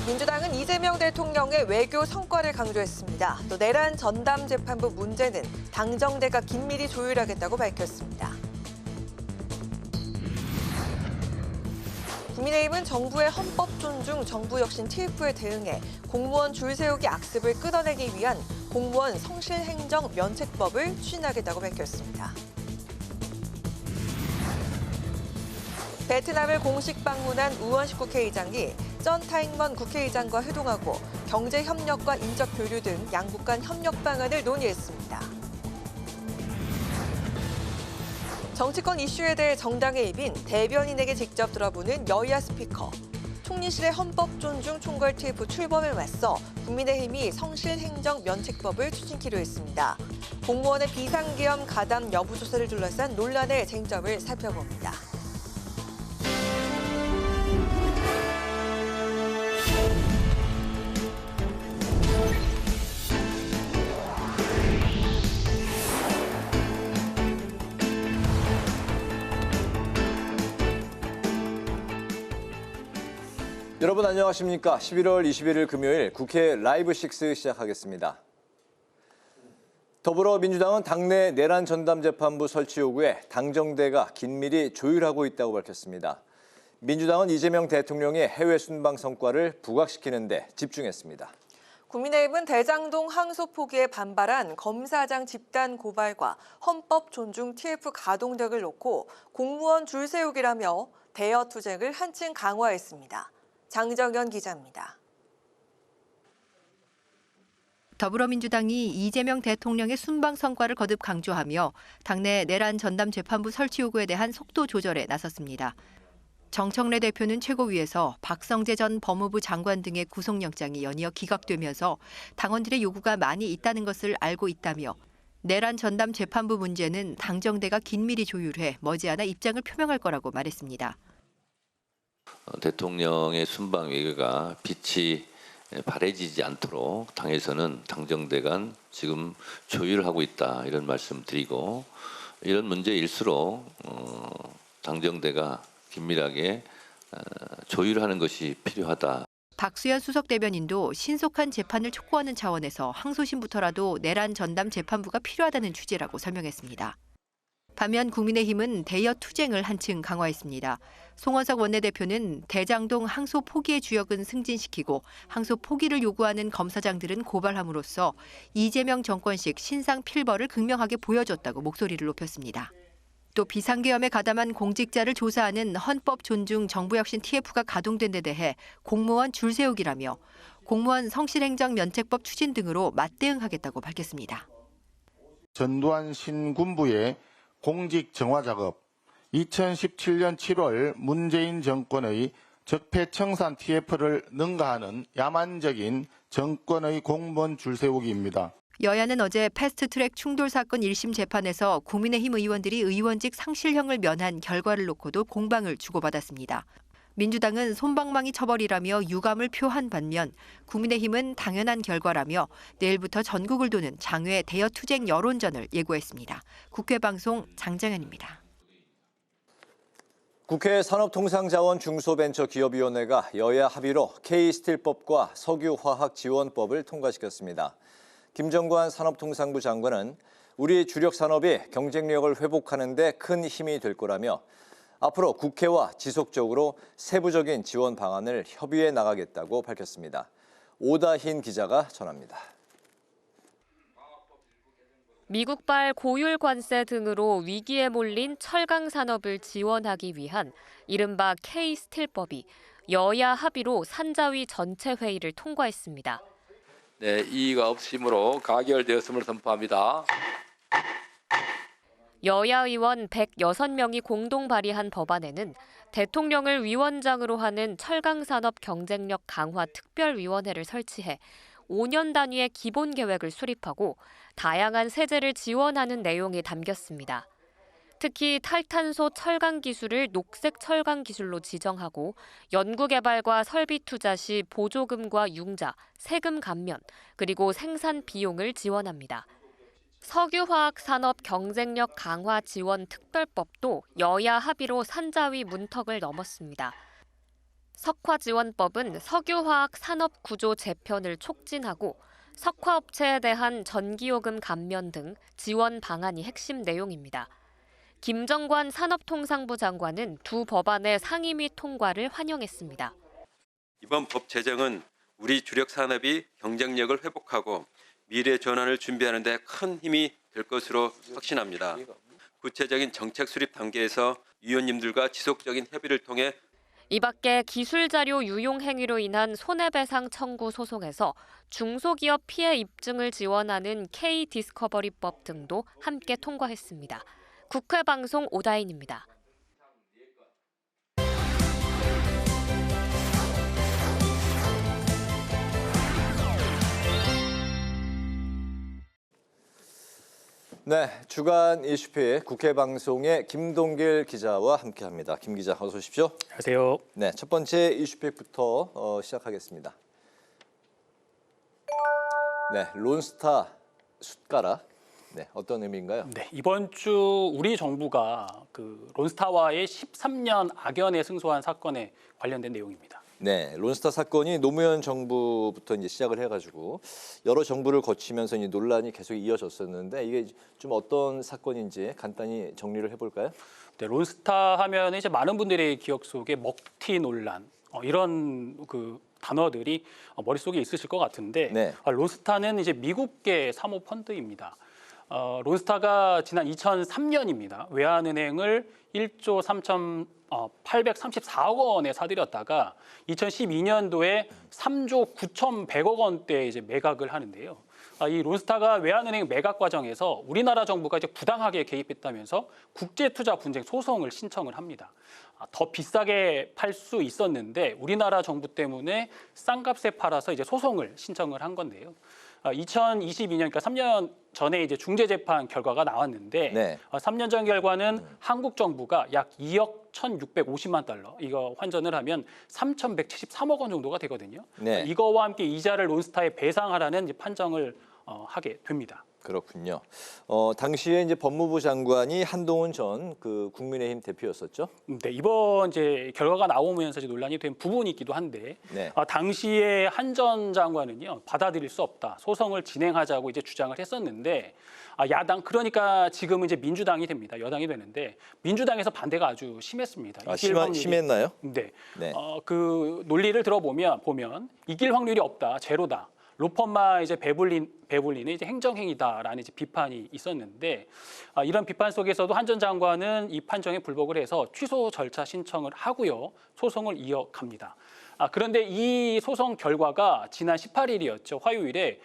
민주당은 이재명 대통령의 외교 성과를 강조했습니다. 또 내란 전담 재판부 문제는 당정대가 긴밀히 조율하겠다고 밝혔습니다. 국민의힘은 정부의 헌법 존중, 정부 혁신 TF에 대응해 공무원 줄 세우기 악습을 끊어내기 위한 공무원 성실행정 면책법을 추진하겠다고 밝혔습니다. 베트남을 공식 방문한 우원식 국회의장이 전 타잉먼 국회의장과 회동하고 경제협력과 인적 교류 등 양국 간 협력 방안을 논의했습니다. 정치권 이슈에 대해 정당의 입인 대변인에게 직접 들어보는 여야 스피커. 총리실의 헌법 존중 총괄 TF 출범에 맞서 국민의힘이 성실행정 면책법을 추진키로 했습니다. 공무원의 비상계엄 가담 여부 조사를 둘러싼 논란의 쟁점을 살펴봅니다. 여러분 안녕하십니까? 11월 21일 금요일 국회 라이브 6 시작하겠습니다. 더불어민주당은 당내 내란 전담 재판부 설치 요구에 당정대가 긴밀히 조율하고 있다고 밝혔습니다. 민주당은 이재명 대통령의 해외 순방 성과를 부각시키는 데 집중했습니다. 국민의힘은 대장동 항소 포기에 반발한 검사장 집단 고발과 헌법 존중 TF 가동 등을 놓고 공무원 줄 세우기라며 대여 투쟁을 한층 강화했습니다. 장정현 기자입니다. 더불어민주당이 이재명 대통령의 순방 성과를 거듭 강조하며 당내 내란 전담 재판부 설치 요구에 대한 속도 조절에 나섰습니다. 정청래 대표는 최고위에서 박성재 전 법무부 장관 등의 구속영장이 연이어 기각되면서 당원들의 요구가 많이 있다는 것을 알고 있다며 내란 전담 재판부 문제는 당정대가 긴밀히 조율해 머지않아 입장을 표명할 거라고 말했습니다. 대통령의 순방 외교가 빛이 바래지지 않도록 당에서는 당정대 간 지금 조율하고 있다 이런 말씀드리고 이런 문제일수록 당정대가 긴밀하게 조율하는 것이 필요하다. 박수현 수석 대변인도 신속한 재판을 촉구하는 차원에서 항소심부터라도 내란 전담 재판부가 필요하다는 취지라고 설명했습니다. 반면 국민의힘은 대여 투쟁을 한층 강화했습니다. 송원석 원내대표는 대장동 항소 포기의 주역은 승진시키고 항소 포기를 요구하는 검사장들은 고발함으로써 이재명 정권식 신상 필벌을 극명하게 보여줬다고 목소리를 높였습니다. 또 비상계엄에 가담한 공직자를 조사하는 헌법 존중 정부혁신 TF가 가동된 데 대해 공무원 줄 세우기라며 공무원 성실행정 면책법 추진 등으로 맞대응하겠다고 밝혔습니다. 전두환 신군부의 공직 정화 작업, 2017년 7월 문재인 정권의 적폐청산 TF를 능가하는 야만적인 정권의 공무원 줄 세우기입니다. 여야는 어제 패스트트랙 충돌 사건 1심 재판에서 국민의힘 의원들이 의원직 상실형을 면한 결과를 놓고도 공방을 주고받았습니다. 민주당은 솜방망이 처벌이라며 유감을 표한 반면 국민의힘은 당연한 결과라며 내일부터 전국을 도는 장외 대여 투쟁 여론전을 예고했습니다. 국회방송 장정현입니다. 국회 산업통상자원 중소벤처기업위원회가 여야 합의로 K스틸법과 석유화학지원법을 통과시켰습니다. 김정관 산업통상부 장관은 우리 주력 산업이 경쟁력을 회복하는 데 큰 힘이 될 거라며 앞으로 국회와 지속적으로 세부적인 지원 방안을 협의해 나가겠다고 밝혔습니다. 오다힌 기자가 전합니다. 미국발 고율 관세 등으로 위기에 몰린 철강 산업을 지원하기 위한 이른바 K스틸법이 여야 합의로 산자위 전체 회의를 통과했습니다. 네, 이의가 없으므로 가결되었음을 선포합니다. 여야 의원 106명이 공동 발의한 법안에는 대통령을 위원장으로 하는 철강산업 경쟁력 강화 특별위원회를 설치해 5년 단위의 기본 계획을 수립하고 다양한 세제를 지원하는 내용이 담겼습니다. 특히 탈탄소 철강 기술을 녹색 철강 기술로 지정하고 연구개발과 설비 투자 시 보조금과 융자, 세금 감면, 그리고 생산 비용을 지원합니다. 석유화학 산업 경쟁력 강화 지원 특별법도 여야 합의로 산자위 문턱을 넘었습니다. 석화지원법은 석유화학 산업구조 재편을 촉진하고 석화업체에 대한 전기요금 감면 등 지원 방안이 핵심 내용입니다. 김정관 산업통상부 장관은 두 법안의 상임위 통과를 환영했습니다. 이번 법 제정은 우리 주력 산업이 경쟁력을 회복하고 미래 전환을 준비하는 데 큰 힘이 될 것으로 확신합니다. 구체적인 정책 수립 단계에서 위원님들과 지속적인 협의를 통해 이 밖에 기술자료 유용 행위로 인한 손해배상 청구 소송에서 중소기업 피해 입증을 지원하는 K-디스커버리법 등도 함께 통과했습니다. 국회 방송 오다인입니다. 네, 주간 이슈픽 국회 방송의 김동길 기자와 함께합니다. 김 기자, 어서 오십시오. 안녕하세요. 네, 첫 번째 이슈픽부터 시작하겠습니다. 네, 론스타 숟가락. 네, 어떤 의미인가요? 네, 이번 주 우리 정부가 그 론스타와의 13년 악연에 승소한 사건에 관련된 내용입니다. 네, 론스타 사건이 노무현 정부부터 이제 시작을 해가지고 여러 정부를 거치면서 이 논란이 계속 이어졌었는데 이게 좀 어떤 사건인지 간단히 정리를 해볼까요? 네, 론스타 하면 이제 많은 분들의 기억 속에 먹튀 논란 이런 그 단어들이 머릿속에 있으실 것 같은데 네. 론스타는 이제 미국계 사모펀드입니다. 론스타가 지난 2003년입니다. 외환은행을 1조 834억 원에 사들였다가 2012년도에 3조 9,100억 원대 이제 매각을 하는데요. 이 론스타가 외환은행 매각 과정에서 우리나라 정부가 이제 부당하게 개입했다면서 국제투자 분쟁 소송을 신청을 합니다. 더 비싸게 팔 수 있었는데 우리나라 정부 때문에 싼 값에 팔아서 이제 소송을 신청을 한 건데요. 2022년, 그러니까 3년 전에 이제 중재 재판 결과가 나왔는데 네. 3년 전 결과는 한국 정부가 약 2억 1,650만 달러, 이거 환전을 하면 3,173억 원 정도가 되거든요. 네. 이거와 함께 이자를 론스타에 배상하라는 이제 판정을 하게 됩니다. 그렇군요. 당시에 이제 법무부 장관이 한동훈 전 그 국민의힘 대표였었죠. 네, 이번 이제 결과가 나오면서 이제 논란이 된 부분이 있기도 한데 네. 당시에 한 전 장관은요 받아들일 수 없다, 소송을 진행하자고 이제 주장을 했었는데 야당, 그러니까 지금은 이제 민주당이 됩니다. 여당이 되는데 민주당에서 반대가 아주 심했습니다. 심했나요? 네. 네. 그 논리를 들어보면 이길 확률이 없다, 제로다. 로펌마 이제 배불리는 이제 행정행위다라는 이제 비판이 있었는데 이런 비판 속에서도 한 전 장관은 이 판정에 불복을 해서 취소 절차 신청을 하고요, 소송을 이어갑니다. 그런데 이 소송 결과가 지난 18일이었죠. 화요일에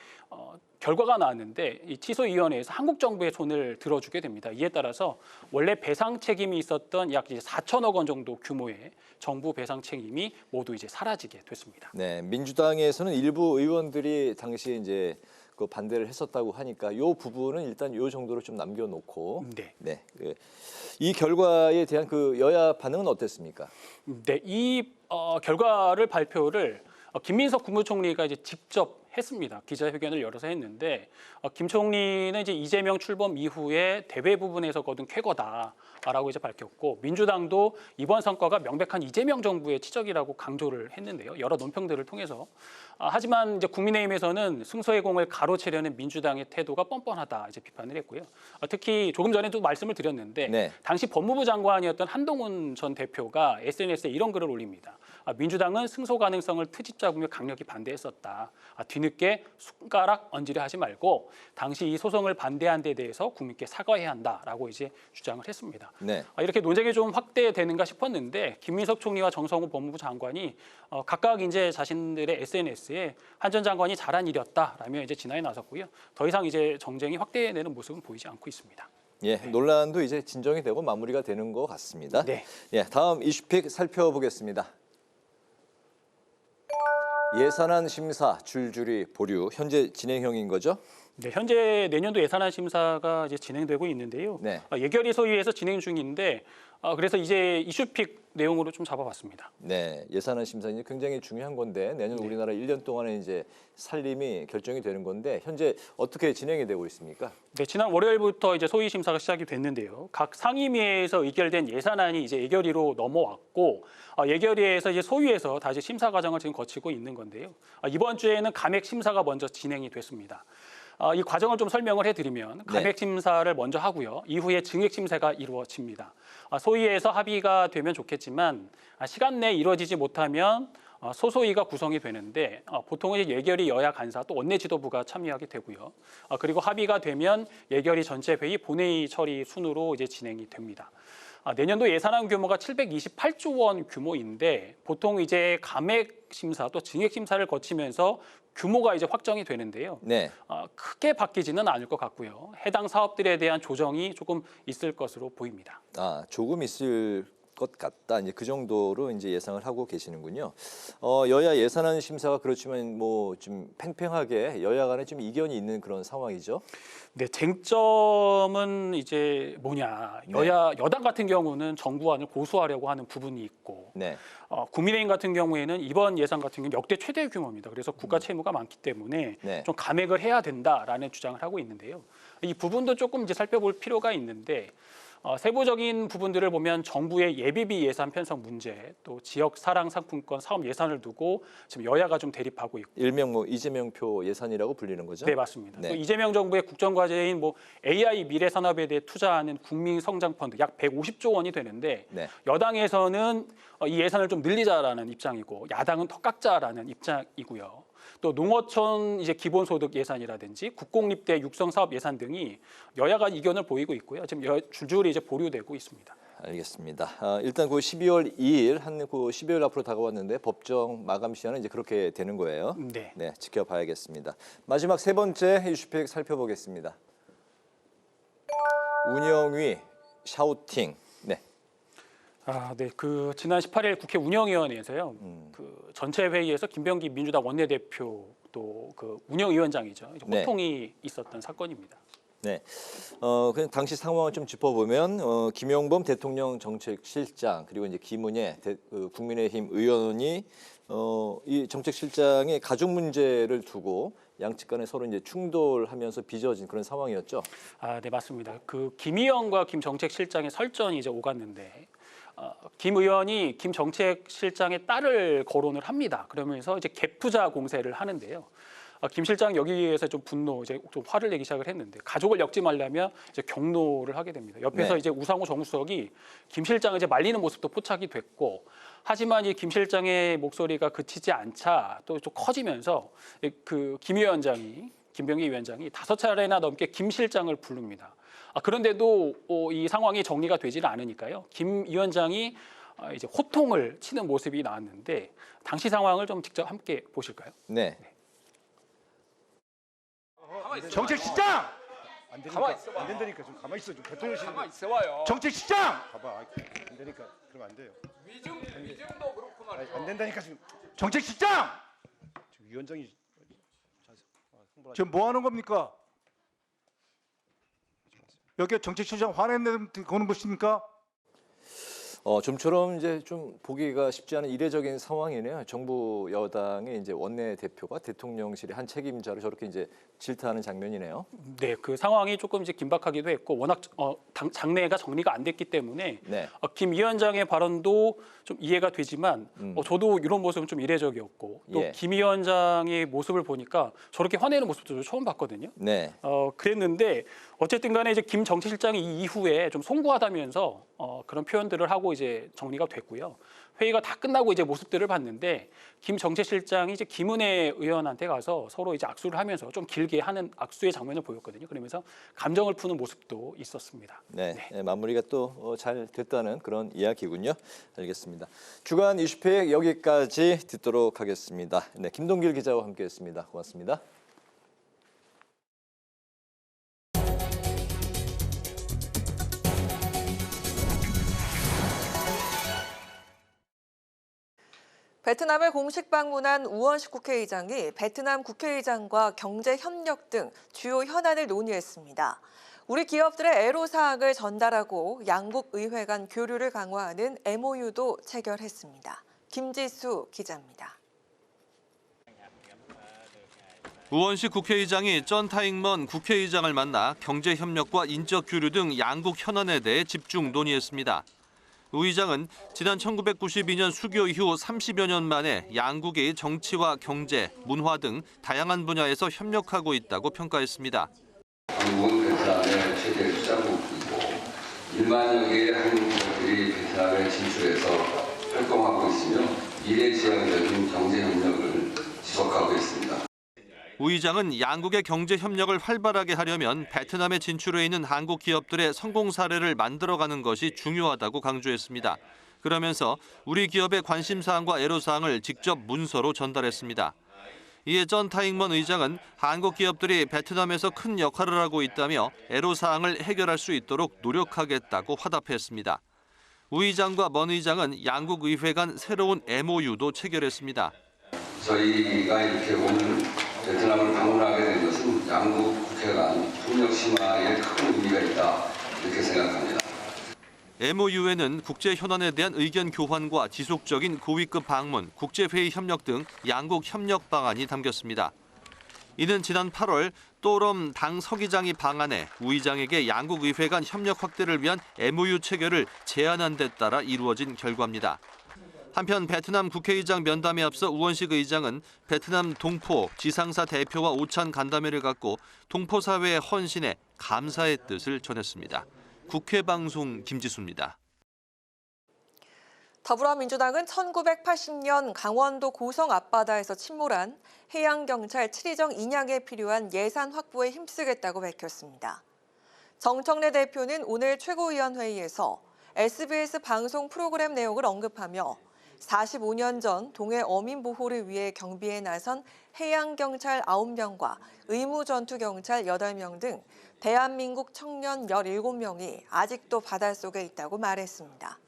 결과가 나왔는데 이 취소위원회에서 한국 정부의 손을 들어주게 됩니다. 이에 따라서 원래 배상 책임이 있었던 약 4천억 원 정도 규모의 정부 배상 책임이 모두 이제 사라지게 됐습니다. 네, 민주당에서는 일부 의원들이 당시에 이제 그 반대를 했었다고 하니까 이 부분은 일단 이 정도로 좀 남겨놓고, 네. 이 결과에 대한 그 여야 반응은 어땠습니까? 네, 이 결과를 발표를 김민석 국무총리가 이제 직접 했습니다. 기자회견을 열어서 했는데 김 총리는 이제 이재명 출범 이후에 대외 부분에서 거둔 쾌거다라고 이제 밝혔고, 민주당도 이번 성과가 명백한 이재명 정부의 치적이라고 강조를 했는데요. 여러 논평들을 통해서. 하지만 이제 국민의힘에서는 승소의 공을 가로채려는 민주당의 태도가 뻔뻔하다 이제 비판을 했고요. 특히 조금 전에도 말씀을 드렸는데 네. 당시 법무부 장관이었던 한동훈 전 대표가 SNS에 이런 글을 올립니다. 민주당은 승소 가능성을 트집 잡으며 강력히 반대했었다. 뒤늦게 숟가락 얹으려 하지 말고 당시 이 소송을 반대한 데 대해서 국민께 사과해야 한다라고 이제 주장을 했습니다. 네. 이렇게 논쟁이 좀 확대되는가 싶었는데 김민석 총리와 정성호 법무부 장관이 각각 이제 자신들의 SNS에 한 전 장관이 잘한 일이었다라며 이제 진화에 나섰고요. 더 이상 이제 정쟁이 확대되는 모습은 보이지 않고 있습니다. 예, 논란도 이제 진정이 되고 마무리가 되는 것 같습니다. 네. 예, 다음 이슈픽 살펴보겠습니다. 예산안 심사 줄줄이 보류, 현재 진행형인 거죠? 네, 현재 내년도 예산안 심사가 이제 진행되고 있는데요. 네. 예결위 소위에서 진행 중인데 그래서 이제 이슈픽 내용으로 좀 잡아봤습니다. 네, 예산안 심사는 굉장히 중요한 건데 내년 우리나라 1년 동안에 이제 살림이 결정이 되는 건데 현재 어떻게 진행이 되고 있습니까? 네, 지난 월요일부터 이제 소위 심사가 시작이 됐는데요. 각 상임위에서 의결된 예산안이 이제 예결위로 넘어왔고 예결위에서 이제 소위에서 다시 심사 과정을 지금 거치고 있는 건데요. 이번 주에는 감액 심사가 먼저 진행이 됐습니다. 이 과정을 좀 설명을 해드리면 감액 심사를 먼저 하고요. 이후에 증액 심사가 이루어집니다. 소위에서 합의가 되면 좋겠지만 시간 내에 이루어지지 못하면 소소위가 구성이 되는데 보통은 예결위 여야 간사 또 원내 지도부가 참여하게 되고요. 그리고 합의가 되면 예결위 전체 회의 본회의 처리 순으로 이제 진행이 됩니다. 내년도 예산안 규모가 728조 원 규모인데 보통 이제 감액 심사 또 증액 심사를 거치면서 규모가 이제 확정이 되는데요. 네. 크게 바뀌지는 않을 것 같고요. 해당 사업들에 대한 조정이 조금 있을 것으로 보입니다. 조금 있을 것 같다. 이제 그 정도로 이제 예상을 하고 계시는군요. 여야 예산안 심사가 그렇지만 뭐 좀 팽팽하게 여야 간에 좀 이견이 있는 그런 상황이죠. 네, 쟁점은 이제 뭐냐. 여당 같은 경우는 정부안을 고수하려고 하는 부분이 있고 네. 국민의힘 같은 경우에는 이번 예산 같은 경우는 역대 최대 규모입니다. 그래서 국가 채무가 많기 때문에 네. 좀 감액을 해야 된다라는 주장을 하고 있는데요. 이 부분도 조금 이제 살펴볼 필요가 있는데 세부적인 부분들을 보면 정부의 예비비 예산 편성 문제, 또 지역 사랑 상품권 사업 예산을 두고 지금 여야가 좀 대립하고 있고. 일명 뭐 이재명표 예산이라고 불리는 거죠? 네, 맞습니다. 네. 또 이재명 정부의 국정과제인 뭐 AI 미래 산업에 대해 투자하는 국민성장펀드 약 150조 원이 되는데 네. 여당에서는 이 예산을 좀 늘리자라는 입장이고 야당은 더 깎자라는 입장이고요. 또 농어촌 이제 기본소득 예산이라든지 국공립대 육성 사업 예산 등이 여야가 이견을 보이고 있고요. 지금 줄줄이 이제 보류되고 있습니다. 알겠습니다. 일단 그 12월 2일 그 12월 앞으로 다가왔는데 법정 마감 시한은 이제 그렇게 되는 거예요. 네. 네, 지켜봐야겠습니다. 마지막 세 번째 이슈픽 살펴보겠습니다. 운영위 샤우팅. 네. 네. 그 지난 18일 국회 운영위원회에서요. 그 전체 회의에서 김병기 민주당 원내대표 또 그 운영위원장이죠. 호통이 있었던 사건입니다. 네. 그냥 당시 상황을 좀 짚어보면 김영범 대통령 정책실장 그리고 이제 김은혜 국민의힘 의원이 이 정책실장의 가족 문제를 두고 양측 간에 서로 이제 충돌하면서 빚어진 그런 상황이었죠. 네, 맞습니다. 그 김 의원과 김 정책실장의 설전이 이제 오갔는데 김 의원이 김 정책실장의 딸을 거론을 합니다. 그러면서 이제 갭투자 공세를 하는데요. 김 실장 여기에서 좀 이제 좀 화를 내기 시작을 했는데 가족을 엮지 말려면 이제 경로를 하게 됩니다. 옆에서 네. 이제 우상호 정무수석이 김 실장을 이제 말리는 모습도 포착이 됐고, 하지만 이 김 실장의 목소리가 그치지 않자 또 좀 커지면서 그 김병기 위원장이 5차례나 넘게 김 실장을 부릅니다. 그런데도 이 상황이 정리가 되지는 않으니까요. 김 위원장이 이제 호통을 치는 모습이 나왔는데 당시 상황을 좀 직접 함께 보실까요? 네. 정책실장! 안 된다니까 좀 가만히 있어. 좀 대통령실 가만히 있어봐요. 정책실장! 봐봐. 안 되니까 그러면 안 돼요. 위증도 그렇고 말이죠. 안 된다니까 지금. 정책실장! 지금 위원장이 지금 뭐 하는 겁니까? 여기 정책실장 화내는 거는 것입니까? 좀처럼 이제 좀 보기가 쉽지 않은 이례적인 상황이네요. 정부 여당의 이제 원내 대표가 대통령실의 한 책임자로 저렇게 이제 질타하는 장면이네요. 네, 그 상황이 조금 이제 긴박하기도 했고 워낙 장내가 정리가 안 됐기 때문에 네. 김 위원장의 발언도 좀 이해가 되지만 저도 이런 모습은 좀 이례적이었고 또 예. 김 위원장의 모습을 보니까 저렇게 화내는 모습도 처음 봤거든요. 네. 그랬는데 어쨌든 간에 이제 김 정책실장이 이 이후에 좀 송구하다면서 그런 표현들을 하고 이제 정리가 됐고요. 회의가 다 끝나고 이제 모습들을 봤는데 김 정책실장이 이제 김은혜 의원한테 가서 서로 이제 악수를 하면서 좀 길게 하는 악수의 장면을 보였거든요. 그러면서 감정을 푸는 모습도 있었습니다. 네. 네, 마무리가 또 잘 됐다는 그런 이야기군요. 알겠습니다. 주간 이슈픽 여기까지 듣도록 하겠습니다. 네, 김동길 기자와 함께했습니다. 고맙습니다. 베트남을 공식 방문한 우원식 국회의장이 베트남 국회의장과 경제 협력 등 주요 현안을 논의했습니다. 우리 기업들의 애로사항을 전달하고 양국 의회 간 교류를 강화하는 MOU도 체결했습니다. 김지수 기자입니다. 우원식 국회의장이 전 타잉먼 국회의장을 만나 경제협력과 인적 교류 등 양국 현안에 대해 집중 논의했습니다. 우 의장은 지난 1992년 수교 이후 30여 년 만에 양국이 정치와 경제, 문화 등 다양한 분야에서 협력하고 있다고 평가했습니다. 한국은 베트남의 최대 수장국이고 1만여 개의 한국 기업들이 베트남에 진출해서 활동하고 있으며 미래지향적인 경제협력을 지속하고 있습니다. 우 의장은 양국의 경제 협력을 활발하게 하려면 베트남에 진출해 있는 한국 기업들의 성공 사례를 만들어가는 것이 중요하다고 강조했습니다. 그러면서 우리 기업의 관심사항과 애로사항을 직접 문서로 전달했습니다. 이에 전 타잉먼 의장은 한국 기업들이 베트남에서 큰 역할을 하고 있다며 애로사항을 해결할 수 있도록 노력하겠다고 화답했습니다. 우 의장과 먼 의장은 양국 의회 간 새로운 MOU도 체결했습니다. 저희가 이렇게 오늘 베트남을 방문하게 된 것은 양국 국회 간 협력 심화에 큰 의미가 있다 이렇게 생각합니다. MOU에는 국제 현안에 대한 의견 교환과 지속적인 고위급 방문, 국제회의 협력 등 양국 협력 방안이 담겼습니다. 이는 지난 8월 또럼 당 서기장이 방한해 우 의장에게 양국 의회 간 협력 확대를 위한 MOU 체결을 제안한 데 따라 이루어진 결과입니다. 한편 베트남 국회의장 면담에 앞서 우원식 의장은 베트남 동포 지상사 대표와 오찬 간담회를 갖고 동포 사회의 헌신에 감사의 뜻을 전했습니다. 국회방송 김지수입니다. 더불어민주당은 1980년 강원도 고성 앞바다에서 침몰한 해양경찰 7위정 인양에 필요한 예산 확보에 힘쓰겠다고 밝혔습니다. 정청래 대표는 오늘 최고위원회의에서 SBS 방송 프로그램 내용을 언급하며 45년 전 동해 어민 보호를 위해 경비에 나선 해양경찰 9명과 의무전투경찰 8명 등 대한민국 청년 17명이 아직도 바닷속에 있다고 말했습니다.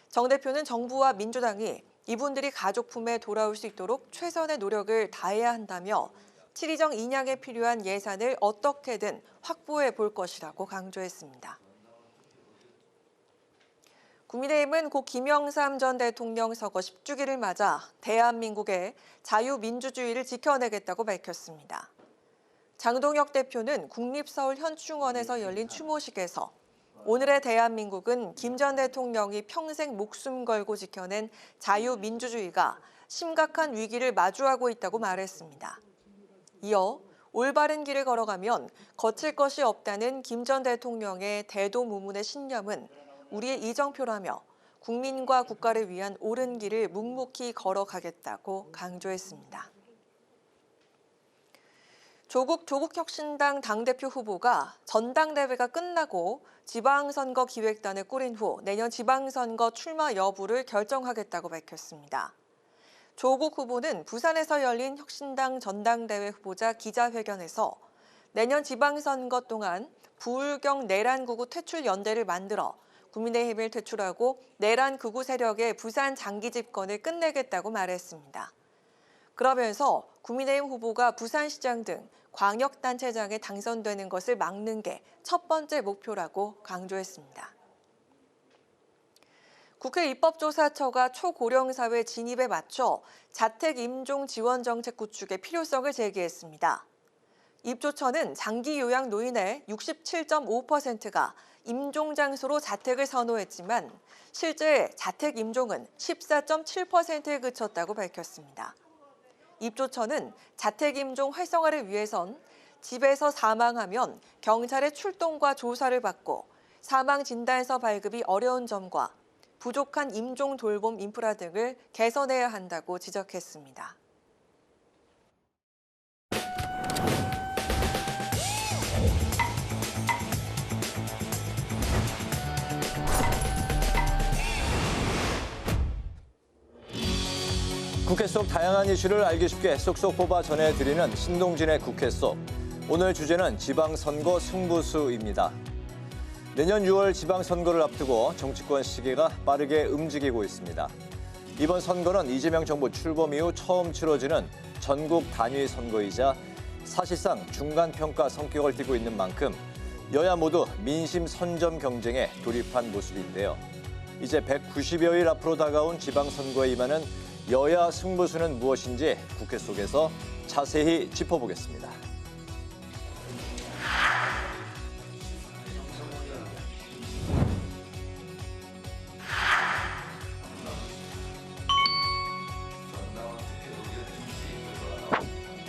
정 대표는 정부와 민주당이 이분들이 가족 품에 돌아올 수 있도록 최선의 노력을 다해야 한다며 7위정 인양에 필요한 예산을 어떻게든 확보해 볼 것이라고 강조했습니다. 국민의힘은 고 김영삼 전 대통령 서거 10주기를 맞아 대한민국의 자유민주주의를 지켜내겠다고 밝혔습니다. 장동혁 대표는 국립서울현충원에서 열린 추모식에서 오늘의 대한민국은 김 전 대통령이 평생 목숨 걸고 지켜낸 자유민주주의가 심각한 위기를 마주하고 있다고 말했습니다. 이어 올바른 길을 걸어가면 거칠 것이 없다는 김 전 대통령의 대도무문의 신념은 우리의 이정표라며 국민과 국가를 위한 옳은 길을 묵묵히 걸어가겠다고 강조했습니다. 조국혁신당 당대표 후보가 전당대회가 끝나고 지방선거 기획단을 꾸린 후 내년 지방선거 출마 여부를 결정하겠다고 밝혔습니다. 조국 후보는 부산에서 열린 혁신당 전당대회 후보자 기자회견에서 내년 지방선거 동안 부울경 내란구구 퇴출연대를 만들어 국민의힘을 퇴출하고 내란 극우 세력의 부산 장기 집권을 끝내겠다고 말했습니다. 그러면서 국민의힘 후보가 부산시장 등 광역단체장에 당선되는 것을 막는 게 첫 번째 목표라고 강조했습니다. 국회 입법조사처가 초고령사회 진입에 맞춰 자택임종 지원 정책 구축의 필요성을 제기했습니다. 입조처는 장기 요양 노인의 67.5%가 임종 장소로 자택을 선호했지만 실제 자택 임종은 14.7%에 그쳤다고 밝혔습니다. 입조처는 자택 임종 활성화를 위해선 집에서 사망하면 경찰의 출동과 조사를 받고 사망 진단서 발급이 어려운 점과 부족한 임종 돌봄 인프라 등을 개선해야 한다고 지적했습니다. 국회 속 다양한 이슈를 알기 쉽게 쏙쏙 뽑아 전해드리는 신동진의 국회 속. 오늘 주제는 지방선거 승부수입니다. 내년 6월 지방선거를 앞두고 정치권 시계가 빠르게 움직이고 있습니다. 이번 선거는 이재명 정부 출범 이후 처음 치러지는 전국 단위 선거이자 사실상 중간평가 성격을 띠고 있는 만큼 여야 모두 민심 선점 경쟁에 돌입한 모습인데요. 이제 190여일 앞으로 다가온 지방선거에 임하는 여야 승부수는 무엇인지 국회 속에서 자세히 짚어보겠습니다.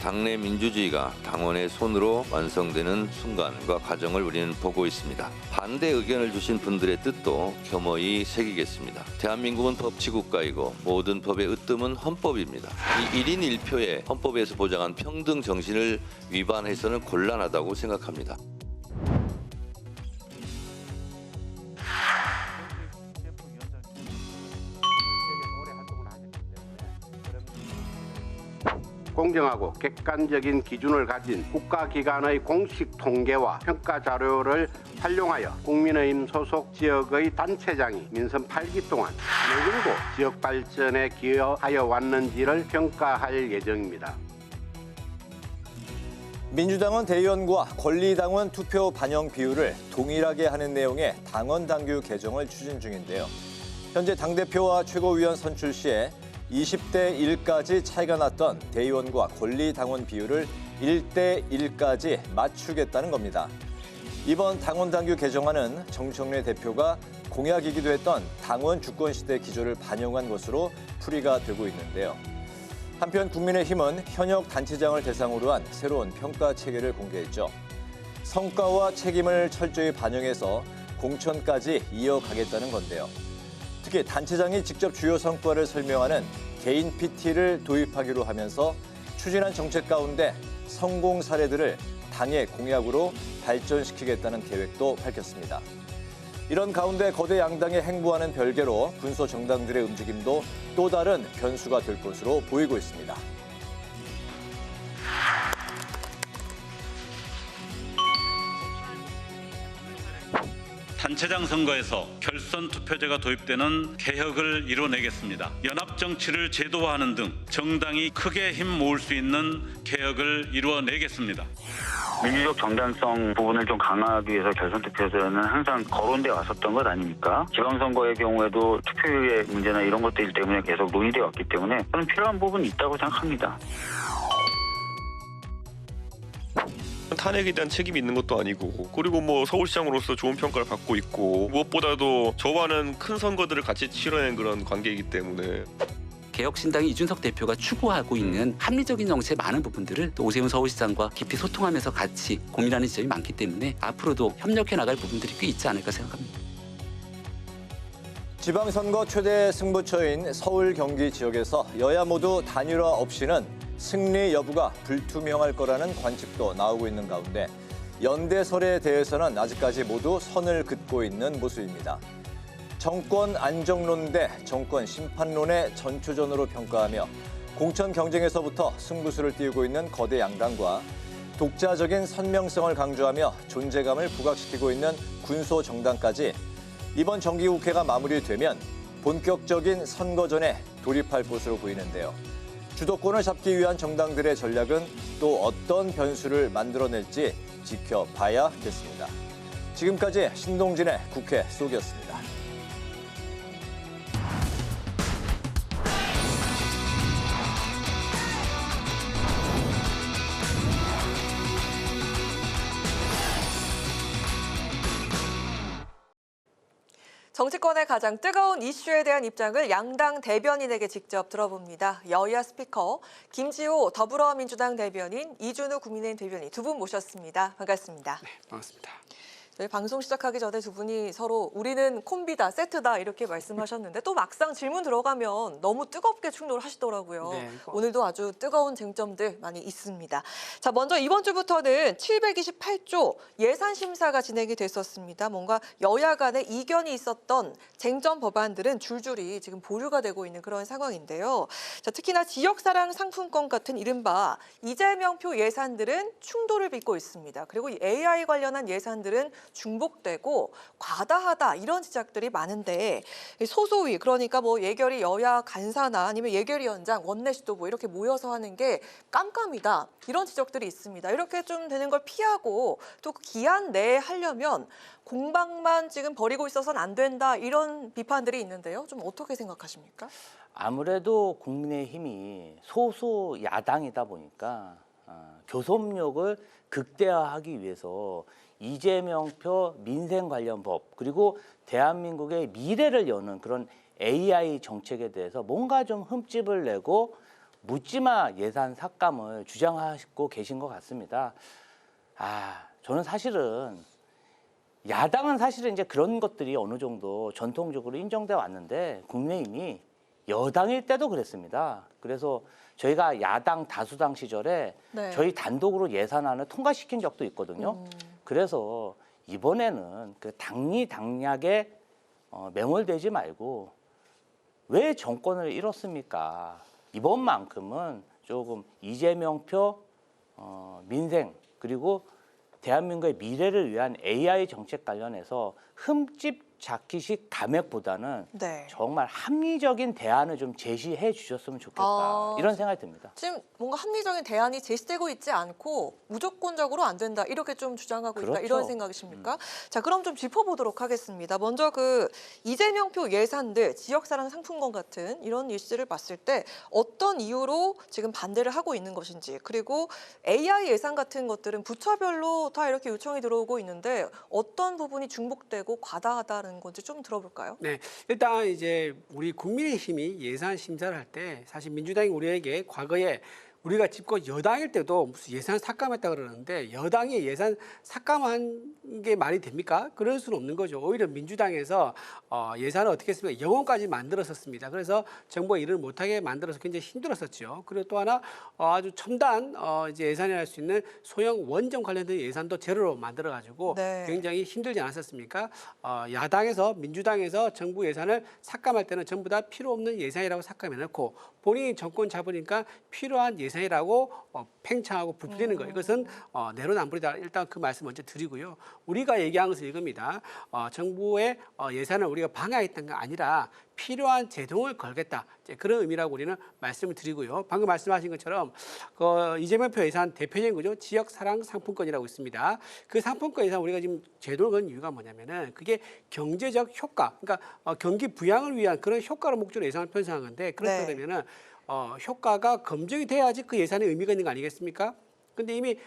당내 민주주의가 당원의 손으로 완성되는 순간과 과정을 우리는 보고 있습니다. 반대 의견을 주신 분들의 뜻도 겸허히 새기겠습니다. 대한민국은 법치국가이고 모든 법의 으뜸은 헌법입니다. 이 1인 1표의 헌법에서 보장한 평등 정신을 위반해서는 곤란하다고 생각합니다. 공정하고 객관적인 기준을 가진 국가기관의 공식 통계와 평가 자료를 활용하여 국민의힘 소속 지역의 단체장이 민선 8기 동안 어느 정도 지역 발전에 기여하여 왔는지를 평가할 예정입니다. 민주당은 대의원과 권리당원 투표 반영 비율을 동일하게 하는 내용의 당원 당규 개정을 추진 중인데요. 현재 당대표와 최고위원 선출 시에 20대 1까지 차이가 났던 대의원과 권리당원 비율을 1대 1까지 맞추겠다는 겁니다. 이번 당원 당규 개정안은 정청래 대표가 공약이기도 했던 당원 주권 시대 기조를 반영한 것으로 풀이가 되고 있는데요. 한편 국민의힘은 현역 단체장을 대상으로 한 새로운 평가 체계를 공개했죠. 성과와 책임을 철저히 반영해서 공천까지 이어가겠다는 건데요. 특히 단체장이 직접 주요 성과를 설명하는 개인 PT를 도입하기로 하면서 추진한 정책 가운데 성공 사례들을 당의 공약으로 발전시키겠다는 계획도 밝혔습니다. 이런 가운데 거대 양당의 행보와는 별개로 군소 정당들의 움직임도 또 다른 변수가 될 것으로 보이고 있습니다. 단체장 선거에서 결선 투표제가 도입되는 개혁을 이뤄내겠습니다. 연합 정치를 제도화하는 등 정당이 크게 힘 모을 수 있는 개혁을 이루어내겠습니다. 민주적 정당성 부분을 좀 강화하기 위해서 결선 투표제는 항상 거론돼 왔었던 것 아닙니까? 지방선거의 경우에도 투표율의 문제나 이런 것들 때문에 계속 논의되어 왔기 때문에 저는 필요한 부분이 있다고 생각합니다. 탄핵에 대한 책임이 있는 것도 아니고, 그리고 뭐 서울시장으로서 좋은 평가를 받고 있고, 무엇보다도 저와는 큰 선거들을 같이 치러낸 그런 관계이기 때문에 개혁신당의 이준석 대표가 추구하고 있는 합리적인 정치의 많은 부분들을 또 오세훈 서울시장과 깊이 소통하면서 같이 고민하는 지점이 많기 때문에 앞으로도 협력해 나갈 부분들이 꽤 있지 않을까 생각합니다. 지방선거 최대 승부처인 서울, 경기 지역에서 여야 모두 단일화 없이는 승리 여부가 불투명할 거라는 관측도 나오고 있는 가운데 연대설에 대해서는 아직까지 모두 선을 긋고 있는 모습입니다. 정권 안정론 대 정권 심판론의 전초전으로 평가하며 공천 경쟁에서부터 승부수를 띄우고 있는 거대 양당과 독자적인 선명성을 강조하며 존재감을 부각시키고 있는 군소 정당까지 이번 정기국회가 마무리되면 본격적인 선거전에 돌입할 것으로 보이는데요. 주도권을 잡기 위한 정당들의 전략은 또 어떤 변수를 만들어낼지 지켜봐야겠습니다. 지금까지 신동진의 국회 속이었습니다. 정치권의 가장 뜨거운 이슈에 대한 입장을 양당 대변인에게 직접 들어봅니다. 여야 스피커, 김지호 더불어민주당 대변인, 이준우 국민의힘 대변인 두 분 모셨습니다. 반갑습니다. 네, 반갑습니다. 저희 방송 시작하기 전에 두 분이 서로 우리는 콤비다, 세트다 이렇게 말씀하셨는데 또 막상 질문 들어가면 너무 뜨겁게 충돌하시더라고요. 네, 오늘도 아주 뜨거운 쟁점들 많이 있습니다. 자, 먼저 이번 주부터는 728조 예산 심사가 진행이 됐었습니다. 뭔가 여야 간에 이견이 있었던 쟁점 법안들은 줄줄이 지금 보류가 되고 있는 그런 상황인데요. 자, 특히나 지역사랑 상품권 같은 이른바 이재명표 예산들은 충돌을 빚고 있습니다. 그리고 이 AI 관련한 예산들은 중복되고 과다하다 이런 지적들이 많은데 소소위 그러니까 뭐 예결위 여야 간사나 아니면 예결위원장 원내시도 뭐 이렇게 모여서 하는 게 깜깜이다 이런 지적들이 있습니다. 이렇게 좀 되는 걸 피하고 또 그 기한 내에 하려면 공방만 지금 벌이고 있어서는 안 된다 이런 비판들이 있는데요. 좀 어떻게 생각하십니까? 아무래도 국민의힘이 소수 야당이다 보니까 교섭력을 극대화하기 위해서 이재명표 민생 관련 법 그리고 대한민국의 미래를 여는 그런 AI 정책에 대해서 뭔가 좀 흠집을 내고 묻지마 예산 삭감을 주장하고 계신 것 같습니다. 저는 사실은 야당은 사실은 이제 그런 것들이 어느 정도 전통적으로 인정돼 왔는데 국민의힘이 여당일 때도 그랬습니다. 그래서 저희가 야당 다수당 시절에 네. 저희 단독으로 예산안을 통과시킨 적도 있거든요. 그래서 이번에는 그 당리당략에 매몰되지 말고 왜 정권을 잃었습니까? 이번만큼은 조금 이재명표 민생 그리고 대한민국의 미래를 위한 AI 정책 관련해서 흠집 잡기식 감액보다는 네. 정말 합리적인 대안을 좀 제시해 주셨으면 좋겠다. 이런 생각이 듭니다. 지금 뭔가 합리적인 대안이 제시되고 있지 않고 무조건적으로 안 된다 이렇게 좀 주장하고 있다 그렇죠. 이런 생각이십니까? 자 그럼 좀 짚어보도록 하겠습니다. 먼저 그 이재명표 예산들 지역사랑 상품권 같은 이런 이슈를 봤을 때 어떤 이유로 지금 반대를 하고 있는 것인지 그리고 AI 예산 같은 것들은 부처별로 다 이렇게 요청이 들어오고 있는데 어떤 부분이 중복되고 과다하다는 건지 좀 들어볼까요? 네, 일단 이제 우리 국민의힘이 예산 심사를 할 때 사실 민주당이 우리에게 과거에 우리가 집권 여당일 때도 무슨 예산 삭감했다 그러는데 여당이 예산 삭감한 게 말이 됩니까? 그럴 수는 없는 거죠. 오히려 민주당에서 예산을 어떻게 했습니까? 영원까지 만들었었습니다. 그래서 정부가 일을 못하게 만들어서 굉장히 힘들었었죠. 그리고 또 하나 아주 첨단 이제 예산이 할 수 있는 소형 원전 관련된 예산도 제로로 만들어가지고 네. 굉장히 힘들지 않았었습니까? 야당에서 민주당에서 정부 예산을 삭감할 때는 전부 다 필요 없는 예산이라고 삭감해놓고 본인이 정권 잡으니까 필요한 예산이라고 팽창하고 부풀리는 거예요. 이것은 내로남불이다. 일단 그 말씀 먼저 드리고요. 우리가 얘기한 것은 이겁니다. 정부의 예산을 우리가 방해했던 게 아니라 필요한 제동을 걸겠다. 그런 의미라고 우리는 말씀을 드리고요. 방금 말씀하신 것처럼 이재명표 예산 대표적인 거죠. 지역사랑 상품권이라고 있습니다. 그 상품권 예산 우리가 지금 제도를 건 이유가 뭐냐면은 그게 경제적 효과, 그러니까 경기 부양을 위한 그런 효과를 목적으로 예산을 편성한 건데 그렇다 그러면은 효과가 검증이 돼야지 그 예산에 의미가 있는 거 아니겠습니까? 근데 이미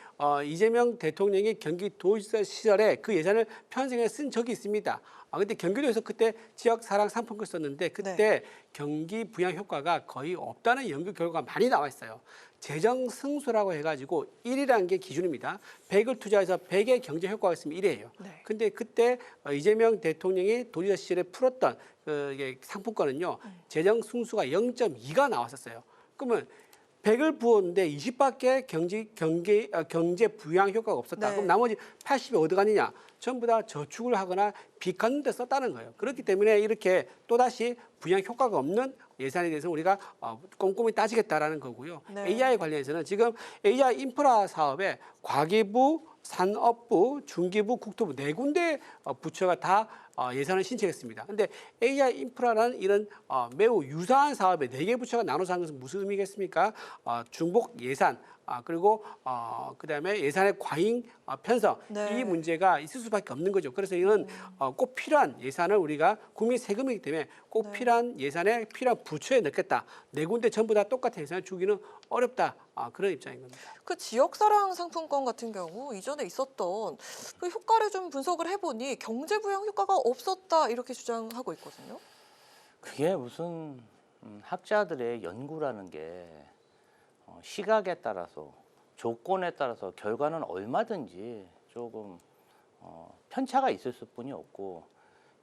이재명 대통령이 경기도지사 시절에 그 예산을 편성해 쓴 적이 있습니다. 근데 경기도에서 그때 지역사랑 상품권 썼는데 그때 경기 부양 효과가 거의 없다는 연구 결과가 많이 나와 있어요. 재정 승수라고 해가지고 1이라는 게 기준입니다. 100을 투자해서 100의 경제 효과가 있으면 1이에요. 근데 그때 이재명 대통령이 도지사 시절에 풀었던 그 상품권은요. 재정 승수가 0.2가 나왔었어요. 그러면 100을 부었는데 20밖에 경제 부양 효과가 없었다. 네. 그럼 나머지 80이 어디 갔느냐? 전부 다 저축을 하거나 빚 갚는 데 썼다는 거예요. 그렇기 때문에 이렇게 또다시 부양 효과가 없는 예산에 대해서 우리가 꼼꼼히 따지겠다라는 거고요. 네. AI 관련해서는 지금 AI 인프라 사업에 과기부, 산업부, 중기부, 국토부 네 군데 부처가 다 예산을 신청했습니다. 그런데 AI 인프라라는 이런 매우 유사한 사업에 4개 부처가 나눠서 하는 것은 무슨 의미겠습니까? 중복 예산, 그리고 그다음에 예산의 과잉 편성 네. 이 문제가 있을 수밖에 없는 거죠. 그래서 이는 꼭 필요한 예산을 우리가 국민 세금이기 때문에 꼭 필요한 예산에 필요한 부처에 넣겠다. 네 군데 전부 다 똑같은 예산을 주기는 어렵다. 그런 입장인 겁니다. 그 지역사랑 상품권 같은 경우 이전에 있었던 그 효과를 좀 분석을 해보니 경제부양 효과가 없었다 이렇게 주장하고 있거든요. 그게 무슨 학자들의 연구라는 게 시각에 따라서 조건에 따라서 결과는 얼마든지 조금 편차가 있을 뿐이 없고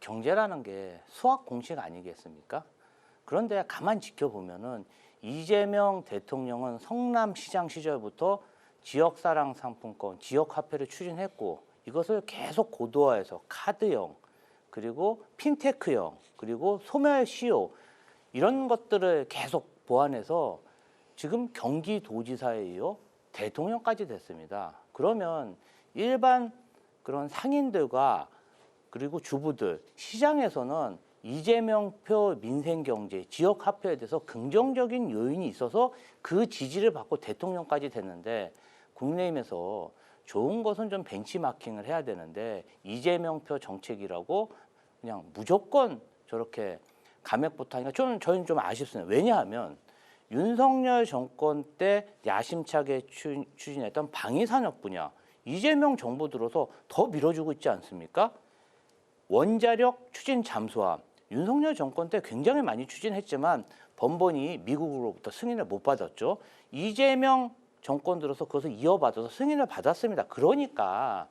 경제라는 게 수학 공식 아니겠습니까? 그런데 가만 지켜보면은 이재명 대통령은 성남시장 시절부터 지역사랑 상품권, 지역화폐를 추진했고 이것을 계속 고도화해서 카드형, 그리고 핀테크형, 그리고 소멸시효 이런 것들을 계속 보완해서 지금 경기도지사에 이어 대통령까지 됐습니다. 그러면 일반 그런 상인들과 그리고 주부들, 시장에서는 이재명표 민생경제, 지역화폐에 대해서 긍정적인 요인이 있어서 그 지지를 받고 대통령까지 됐는데 국민의힘에서 좋은 것은 좀 벤치마킹을 해야 되는데 이재명표 정책이라고 그냥 무조건 저렇게 감액부터 하니까 저희는 좀 아쉽습니다. 왜냐하면 윤석열 정권 때 야심차게 추진했던 방위산업 분야, 이재명 정부 들어서 더 밀어주고 있지 않습니까? 원자력 추진 잠수함, 윤석열 정권 때 굉장히 많이 추진했지만 번번이 미국으로부터 승인을 못 받았죠. 이재명 정권 들어서 그것을 이어받아서 승인을 받았습니다. 그러니까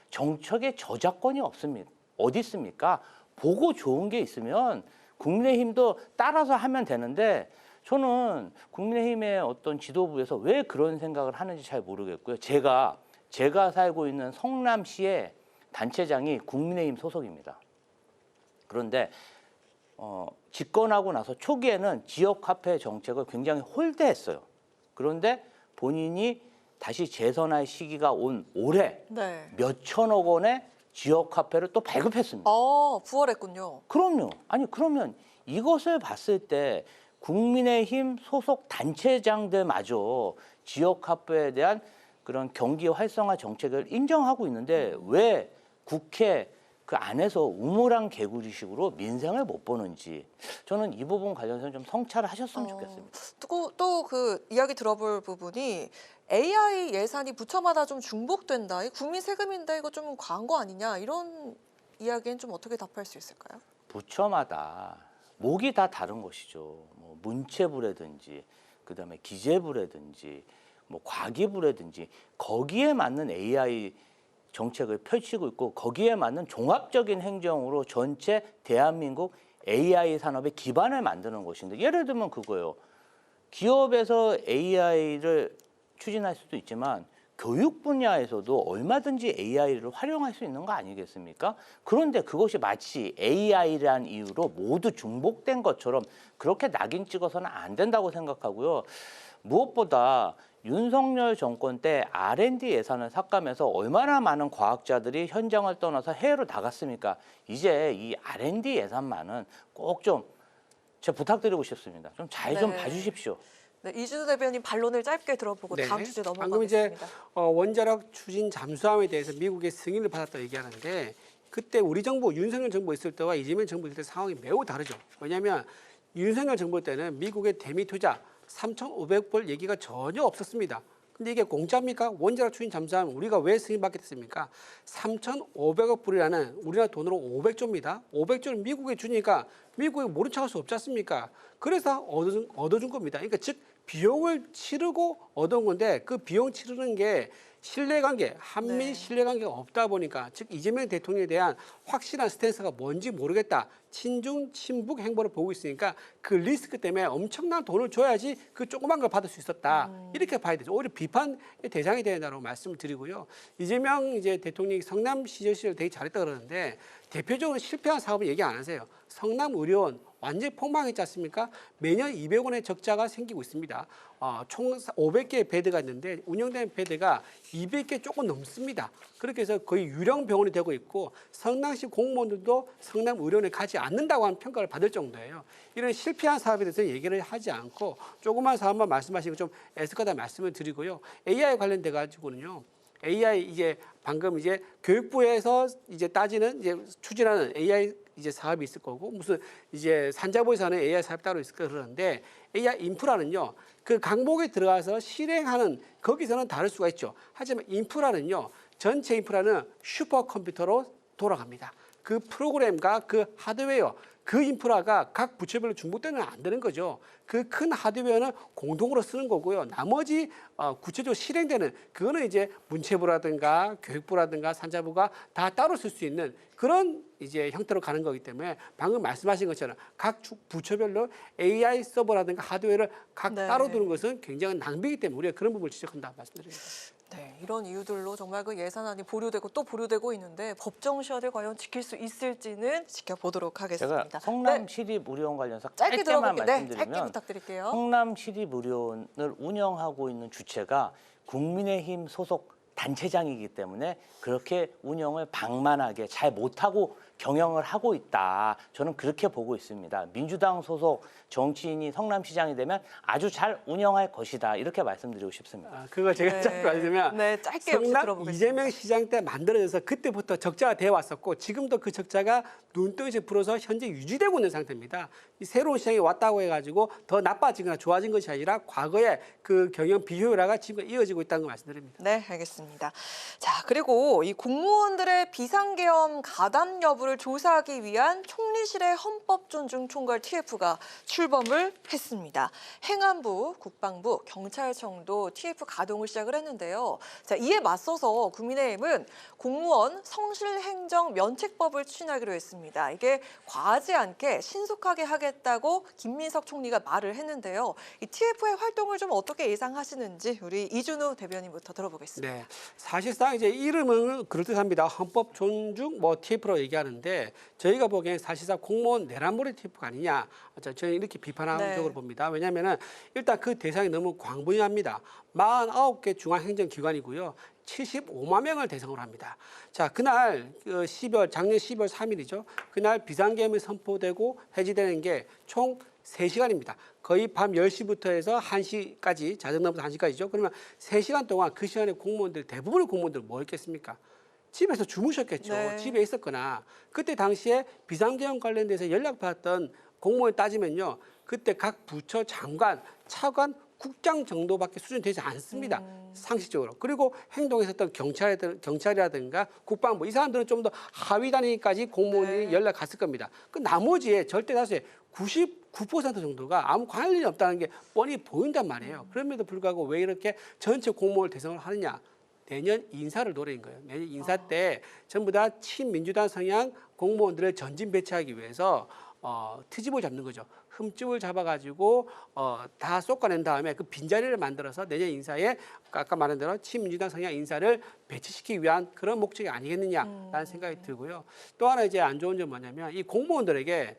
정책에 저작권이 없습니다. 어디 있습니까? 보고 좋은 게 있으면 국민의힘도 따라서 하면 되는데 저는 국민의힘의 어떤 지도부에서 왜 그런 생각을 하는지 잘 모르겠고요. 제가 살고 있는 성남시의 단체장이 국민의힘 소속입니다. 그런데 집권하고 나서 초기에는 지역화폐 정책을 굉장히 홀대했어요. 그런데 본인이 다시 재선할 시기가 온 올해 네. 몇천억 원의 지역화폐를 또 발급했습니다. 부활했군요. 그럼요. 아니 그러면 이것을 봤을 때 국민의힘 소속 단체장들마저 지역화폐에 대한 그런 경기 활성화 정책을 인정하고 있는데 왜 국회 그 안에서 우물안 개구리식으로 민생을 못 보는지 저는 이 부분 관련해서 좀 성찰을 하셨으면 좋겠습니다. 또 그 이야기 들어볼 부분이 AI 예산이 부처마다 좀 중복된다. 이 국민 세금인데 이거 좀 과한 거 아니냐 이런 이야기는 좀 어떻게 답할 수 있을까요? 부처마다 목이 다 다른 것이죠. 뭐 문체부라든지 그다음에 기재부라든지 뭐 과기부라든지 거기에 맞는 AI 정책을 펼치고 있고 거기에 맞는 종합적인 행정으로 전체 대한민국 AI 산업의 기반을 만드는 것인데 예를 들면 그거예요. 기업에서 AI를 추진할 수도 있지만 교육 분야에서도 얼마든지 AI를 활용할 수 있는 거 아니겠습니까? 그런데 그것이 마치 AI란 이유로 모두 중복된 것처럼 그렇게 낙인 찍어서는 안 된다고 생각하고요. 무엇보다 윤석열 정권 때 R&D 예산을 삭감해서 얼마나 많은 과학자들이 현장을 떠나서 해외로 나갔습니까? 이제 이 R&D 예산만은 꼭 좀 제가 부탁드리고 싶습니다. 좀 잘 좀 봐주십시오. 네, 이준우 대변인 반론을 짧게 들어보고 네. 다음 주제 넘어가겠습니다. 방금 이제 원자력 추진 잠수함에 대해서 미국의 승인을 받았다고 얘기하는데 그때 우리 정부 윤석열 정부 있을 때와 이재명 정부 있을 때 상황이 매우 다르죠. 왜냐하면 윤석열 정부 때는 미국의 대미 투자 3,500불 얘기가 전혀 없었습니다. 근데 이게 공짜입니까? 원자력 추진 잠수함 우리가 왜 승인받게 됐습니까? 3,500억 불이라는 우리나라 돈으로 500조입니다. 500조를 미국에 주니까 미국이 모른 척할 수 없지 않습니까? 그래서 얻어준 겁니다. 그러니까 즉 비용을 치르고 얻은 건데 그 비용 치르는 게 신뢰관계, 한미 신뢰관계가 없다 보니까 즉 이재명 대통령에 대한 확실한 스탠스가 뭔지 모르겠다. 친중, 친북 행보를 보고 있으니까 그 리스크 때문에 엄청난 돈을 줘야지 그 조그만 걸 받을 수 있었다. 이렇게 봐야 되죠. 오히려 비판의 대상이 된다고 말씀을 드리고요. 이재명 이제 대통령이 성남시절시를 되게 잘했다 그러는데 대표적으로 실패한 사업을 얘기 안 하세요. 성남의료원 완전히 폭망했지 않습니까? 매년 200원의 적자가 생기고 있습니다. 총 500개의 베드가 있는데 운영되는 베드가 200개 조금 넘습니다. 그렇게 해서 거의 유령 병원이 되고 있고 성남시 공무원들도 성남의료원에 가지 않는다고 하는 평가를 받을 정도예요. 이런 실패한 사업에 대해서 얘기를 하지 않고 조그만 사업만 말씀하시고 좀 애석하다 말씀을 드리고요. AI 관련돼 가지고는요. AI 이제 방금 이제 교육부에서 이제 따지는 이제 추진하는 AI 이제 사업이 있을 거고 무슨 이제 산자부에서 하는 AI 사업 따로 있을 거 그러는데 AI 인프라는요. 그 강목에 들어가서 실행하는 거기서는 다를 수가 있죠. 하지만 인프라는요. 전체 인프라는 슈퍼컴퓨터로 돌아갑니다. 그 프로그램과 그 하드웨어 그 인프라가 각 부처별로 중복되면 안 되는 거죠. 그 큰 하드웨어는 공동으로 쓰는 거고요. 나머지 구체적으로 실행되는 그거는 이제 문체부라든가 교육부라든가 산자부가 다 따로 쓸 수 있는 그런 이제 형태로 가는 거기 때문에 방금 말씀하신 것처럼 각 부처별로 AI 서버라든가 하드웨어를 각 따로 두는 것은 굉장히 낭비이기 때문에 우리가 그런 부분을 지적한다 말씀드립니다. 네, 이런 이유들로 정말 그 예산안이 보류되고 또 보류되고 있는데 법정 시효를 과연 지킬 수 있을지는 지켜보도록 하겠습니다. 제가 성남시립의료원 관련해서 짧게 짧게만 들어볼게요. 말씀드리면 짧게 부탁드릴게요. 성남시립의료원을 운영하고 있는 주체가 국민의힘 소속 단체장이기 때문에 그렇게 운영을 방만하게 잘 못하고 경영을 하고 있다. 저는 그렇게 보고 있습니다. 민주당 소속 정치인이 성남시장이 되면 아주 잘 운영할 것이다. 이렇게 말씀드리고 싶습니다. 그거 제가 짧게 말씀드리면 네, 짧게 역시 성남 들어보겠습니다. 이재명 시장 때 만들어져서 그때부터 적자가 되어 왔었고 지금도 그 적자가 눈덩이에 불어서 현재 유지되고 있는 상태입니다. 이 새로운 시장이 왔다고 해가지고 더 나빠지거나 좋아진 것이 아니라 과거의 그 경영 비효율화가 지금 이어지고 있다는 걸 말씀드립니다. 네, 알겠습니다. 자, 그리고 이 공무원들의 비상계엄 가담 여부를 조사하기 위한 총리실의 헌법존중 총괄 TF가 출범을 했습니다. 행안부, 국방부, 경찰청도 TF 가동을 시작을 했는데요. 자, 이에 맞서서 국민의힘은 공무원 성실행정 면책법을 추진하기로 했습니다. 이게 과하지 않게 신속하게 하겠다고 김민석 총리가 말을 했는데요. 이 TF의 활동을 좀 어떻게 예상하시는지 우리 이준우 대변인부터 들어보겠습니다. 네, 사실상 이제 이름은 그럴듯합니다. 헌법 존중 TF로 얘기하는데 저희가 보기엔 사실상 공무원 내란몰이 TF가 아니냐. 저는 이렇게 비판적으로 봅니다. 왜냐하면 일단 그 대상이 너무 광범위합니다. 49개 중앙행정기관이고요. 75만 명을 대상으로 합니다. 자, 그날 작년 12월 3일이죠. 그날 비상계엄이 선포되고 해지되는 게 총 3시간입니다. 거의 밤 10시부터 해서 1시까지, 자정부터 1시까지죠. 그러면 3시간 동안 그 시간에 대부분의 공무원들 뭐 했겠습니까? 집에서 주무셨겠죠. 네. 집에 있었거나. 그때 당시에 비상계엄 관련돼서 연락받았던 공무원 따지면요. 그때 각 부처 장관, 차관, 국장 정도밖에 수준되지 않습니다. 상식적으로. 그리고 행동에 있었던 경찰이라든가 국방부 이 사람들은 좀 더 하위 단위까지 공무원이 연락 갔을 겁니다. 그 나머지의 절대 다수의 99% 정도가 아무 관련이 없다는 게 뻔히 보인단 말이에요. 그럼에도 불구하고 왜 이렇게 전체 공무원을 대상으로 하느냐. 내년 인사를 노린 거예요. 내년 인사 때 전부 다 친민주당 성향 공무원들을 전진 배치하기 위해서 트집을 잡는 거죠. 흠집을 잡아가지고 다 쏟아낸 다음에 그 빈자리를 만들어서 내년 인사에 아까 말한 대로 친민주당 성향 인사를 배치시키기 위한 그런 목적이 아니겠느냐라는 생각이 들고요. 또 하나 이제 안 좋은 점은 뭐냐면 이 공무원들에게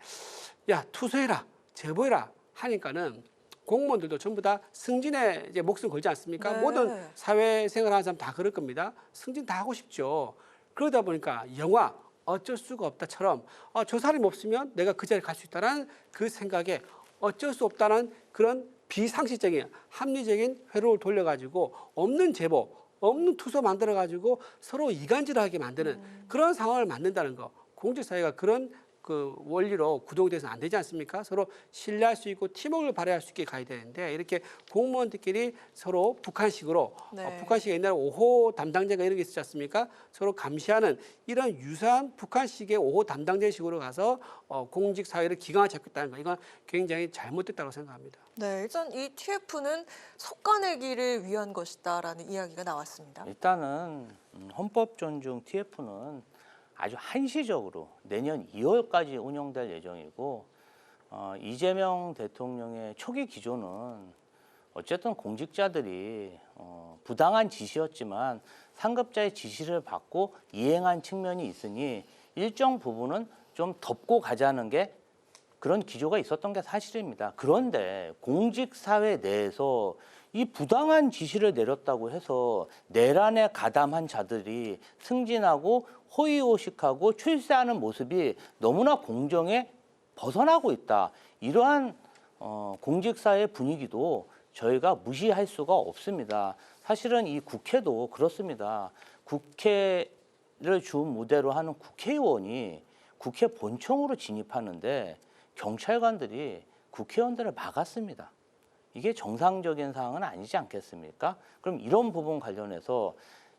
야 투서해라, 제보해라 하니까는 공무원들도 전부 다 승진에 이제 목숨 걸지 않습니까? 네. 모든 사회생활하는 사람 다 그럴 겁니다. 승진 다 하고 싶죠. 그러다 보니까 영화 어쩔 수가 없다처럼 저 사람이 없으면 내가 그 자리에 갈 수 있다는 그 생각에 어쩔 수 없다는 그런 비상식적인 합리적인 회로를 돌려가지고 없는 제보, 없는 투서 만들어가지고 서로 이간질하게 만드는 그런 상황을 만든다는 거. 공직사회가 그런 그 원리로 구동돼서는 안 되지 않습니까? 서로 신뢰할 수 있고 팀워크를 발휘할 수 있게 가야 되는데 이렇게 공무원들끼리 서로 북한식으로 북한식 옛날에 5호 담당자가 이런 게 있었지 않습니까? 서로 감시하는 이런 유사한 북한식의 5호 담당자식으로 가서 공직 사회를 기강을 잡겠다는 거 이건 굉장히 잘못됐다고 생각합니다. 네, 일단 이 TF는 속가내기를 위한 것이다라는 이야기가 나왔습니다. 일단은 헌법 존중 TF는 아주 한시적으로 내년 2월까지 운영될 예정이고 이재명 대통령의 초기 기조는 어쨌든 공직자들이 부당한 지시였지만 상급자의 지시를 받고 이행한 측면이 있으니 일정 부분은 좀 덮고 가자는 게 그런 기조가 있었던 게 사실입니다. 그런데 공직사회 내에서 이 부당한 지시를 내렸다고 해서 내란에 가담한 자들이 승진하고 호의호식하고 출세하는 모습이 너무나 공정에 벗어나고 있다. 이러한 공직사회 분위기도 저희가 무시할 수가 없습니다. 사실은 이 국회도 그렇습니다. 국회를 주 무대로 하는 국회의원이 국회 본청으로 진입하는데 경찰관들이 국회의원들을 막았습니다. 이게 정상적인 상황은 아니지 않겠습니까? 그럼 이런 부분 관련해서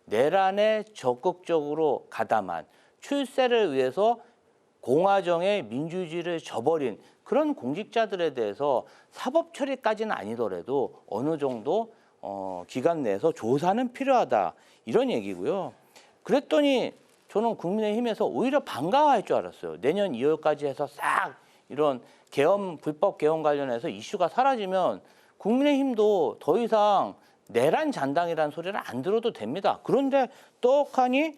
내란에 적극적으로 가담한 출세를 위해서 공화정의 민주주의를 저버린 그런 공직자들에 대해서 사법 처리까지는 아니더라도 어느 정도 기간 내에서 조사는 필요하다. 이런 얘기고요. 그랬더니 저는 국민의힘에서 오히려 반가워할 줄 알았어요. 내년 2월까지 해서 싹 이런 불법 개헌 관련해서 이슈가 사라지면 국민의힘도 더 이상 내란 잔당이라는 소리를 안 들어도 됩니다. 그런데 떡하니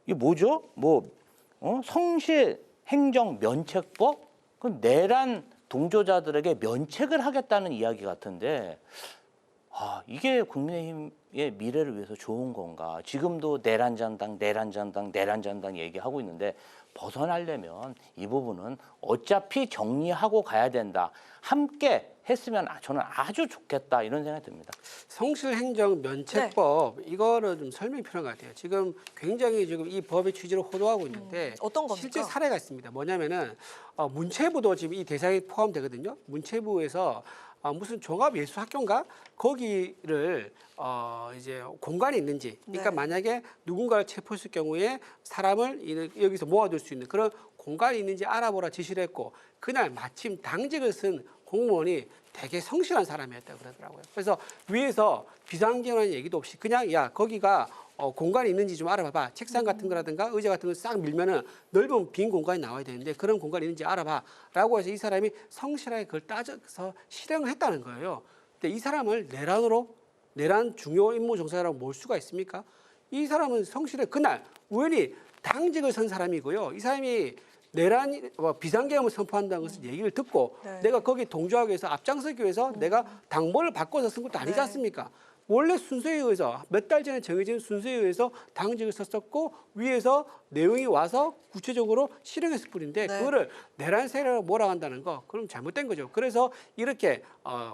이게 뭐죠? 성실 행정 면책법? 그럼 내란 동조자들에게 면책을 하겠다는 이야기 같은데 이게 국민의힘의 미래를 위해서 좋은 건가? 지금도 내란전당 얘기하고 있는데 벗어나려면 이 부분은 어차피 정리하고 가야 된다. 함께 했으면 저는 아주 좋겠다 이런 생각이 듭니다. 성실행정면책법 이거를 좀 설명이 필요한 것 같아요. 지금 굉장히 지금 이 법의 취지를 호도하고 있는데 어떤 겁니까? 실제 사례가 있습니다. 뭐냐면은 문체부도 지금 이 대상에 포함되거든요. 문체부에서 무슨 종합예술학교인가 거기를 이제 공간이 있는지 그러니까 네. 만약에 누군가를 체포했을 경우에 사람을 여기서 모아둘 수 있는 그런 공간이 있는지 알아보라 지시를 했고 그날 마침 당직을 쓴 공무원이 되게 성실한 사람이었다고 그러더라고요. 그래서 위에서 비상경이라는 얘기도 없이 그냥 야 거기가 공간이 있는지 좀 알아봐봐. 책상 같은 거라든가 의자 같은 거 싹 밀면은 넓은 빈 공간이 나와야 되는데 그런 공간이 있는지 알아봐라고 해서 이 사람이 성실하게 그걸 따져서 실행을 했다는 거예요. 근데 이 사람을 내란 중요 임무 종사자라고 몰 수가 있습니까? 이 사람은 성실해 그날 우연히 당직을 선 사람이고요. 이 사람이 내란 비상계엄을 선포한다는 것을 얘기를 듣고 네. 내가 거기 동조하기 위해서 앞장서기 위해서 내가 당번을 바꿔서 쓴 것도 아니지 않습니까? 원래 순서에 의해서 몇 달 전에 정해진 순서에 의해서 당직을 썼었고 위에서 내용이 와서 구체적으로 실행했을 뿐인데 네. 그거를 내란 세력으로 몰아간다는 거 그럼 잘못된 거죠. 그래서 이렇게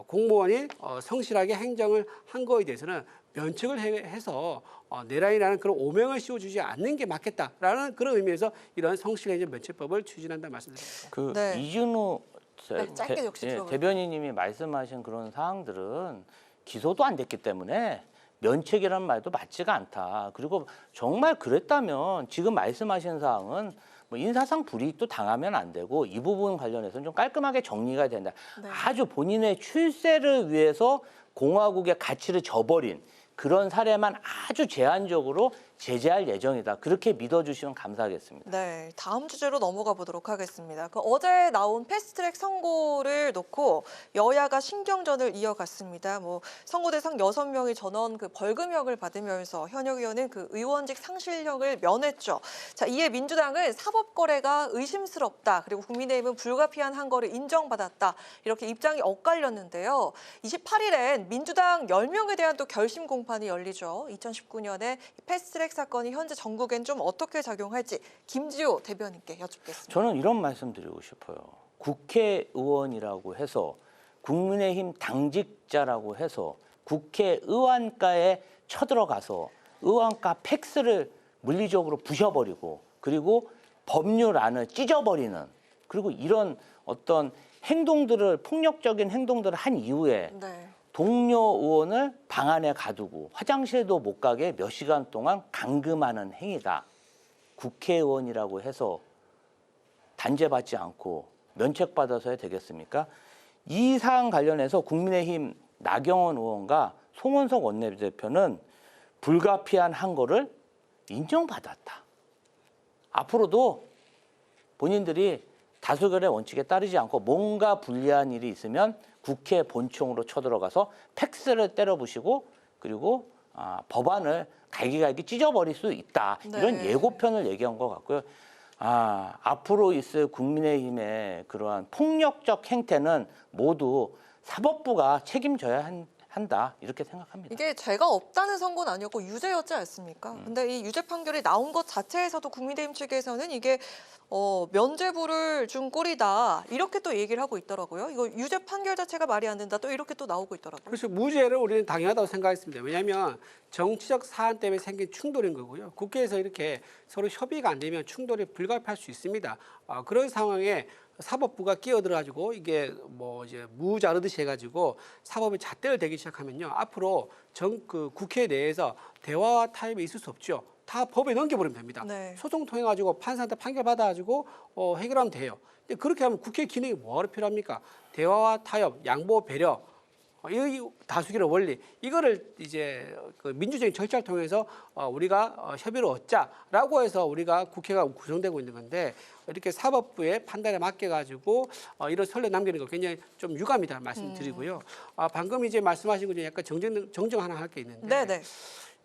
공무원이 성실하게 행정을 한 거에 대해서는 면책을 해서 내란이라는 그런 오명을 씌워주지 않는 게 맞겠다라는 그런 의미에서 이런 성실행정 면책법을 추진한다는 말씀드립니다. 네. 이준우 짧게 역시 들어볼게요. 대변인님이 말씀하신 그런 사항들은 기소도 안 됐기 때문에 면책이라는 말도 맞지가 않다. 그리고 정말 그랬다면 지금 말씀하신 사항은 뭐 인사상 불이익도 당하면 안 되고 이 부분 관련해서는 좀 깔끔하게 정리가 된다. 네. 아주 본인의 출세를 위해서 공화국의 가치를 저버린 그런 사례만 아주 제한적으로 제재할 예정이다. 그렇게 믿어주시면 감사하겠습니다. 네, 다음 주제로 넘어가 보도록 하겠습니다. 어제 나온 패스트트랙 선고를 놓고 여야가 신경전을 이어갔습니다. 선고 대상 6명이 전원 벌금형을 받으면서 현역 의원은 의원직 상실형을 면했죠. 자, 이에 민주당은 사법거래가 의심스럽다. 그리고 국민의힘은 불가피한 한거를 인정받았다. 이렇게 입장이 엇갈렸는데요. 28일엔 민주당 10명에 대한 또 결심 공판이 열리죠. 2019년에 패스트트랙 사건이 현재 전국엔 좀 어떻게 작용할지 김지호 대변인께 여쭙겠습니다. 저는 이런 말씀 드리고 싶어요. 국회의원이라고 해서 국민의힘 당직자라고 해서 국회의원가에 쳐들어가서 의원가 팩스를 물리적으로 부셔버리고 그리고 법률안을 찢어버리는 그리고 이런 어떤 행동들을 폭력적인 행동들을 한 이후에 네. 동료 의원을 방 안에 가두고 화장실도 못 가게 몇 시간 동안 감금하는 행위가 국회의원이라고 해서 단죄받지 않고 면책받아서 해야 되겠습니까? 이 사안 관련해서 국민의힘 나경원 의원과 송원석 원내대표는 불가피한 한거를 인정받았다. 앞으로도 본인들이 다수결의 원칙에 따르지 않고 뭔가 불리한 일이 있으면 국회 본청으로 쳐들어가서 팩스를 때려부시고 그리고 법안을 갈기갈기 찢어버릴 수 있다. 네. 이런 예고편을 얘기한 것 같고요. 앞으로 있을 국민의힘의 그러한 폭력적 행태는 모두 사법부가 책임져야 한다. 이렇게 생각합니다. 이게 죄가 없다는 선고는 아니었고 유죄였지 않습니까? 근데 이 유죄 판결이 나온 것 자체에서도 국민의힘 측에서는 이게 면죄부를 준 꼴이다. 이렇게 또 얘기를 하고 있더라고요. 이거 유죄 판결 자체가 말이 안 된다. 또 이렇게 또 나오고 있더라고요. 그래서 무죄를 우리는 당연하다고 생각했습니다. 왜냐하면 정치적 사안 때문에 생긴 충돌인 거고요. 국회에서 이렇게 서로 협의가 안 되면 충돌이 불가피할 수 있습니다. 그런 상황에 사법부가 끼어들어가지고 이게 이제 무 자르듯이 해가지고 사법의 잣대를 대기 시작하면요. 앞으로 국회 내에서 대화와 타협이 있을 수 없죠. 다 법에 넘겨버리면 됩니다. 네. 소송 통해가지고 판사한테 판결 받아가지고 해결하면 돼요. 근데 그렇게 하면 국회 기능이 뭐하러 필요합니까? 대화와 타협, 양보, 배려, 이 다수결의 원리 이거를 이제 민주적인 절차를 통해서 우리가 협의를 얻자라고 해서 우리가 국회가 구성되고 있는 건데 이렇게 사법부의 판단에 맡겨가지고 이런 선례 남기는 거 굉장히 좀 유감이다 말씀드리고요. 방금 이제 말씀하신 것 중에 약간 정정 하나 할 게 있는데. 네네.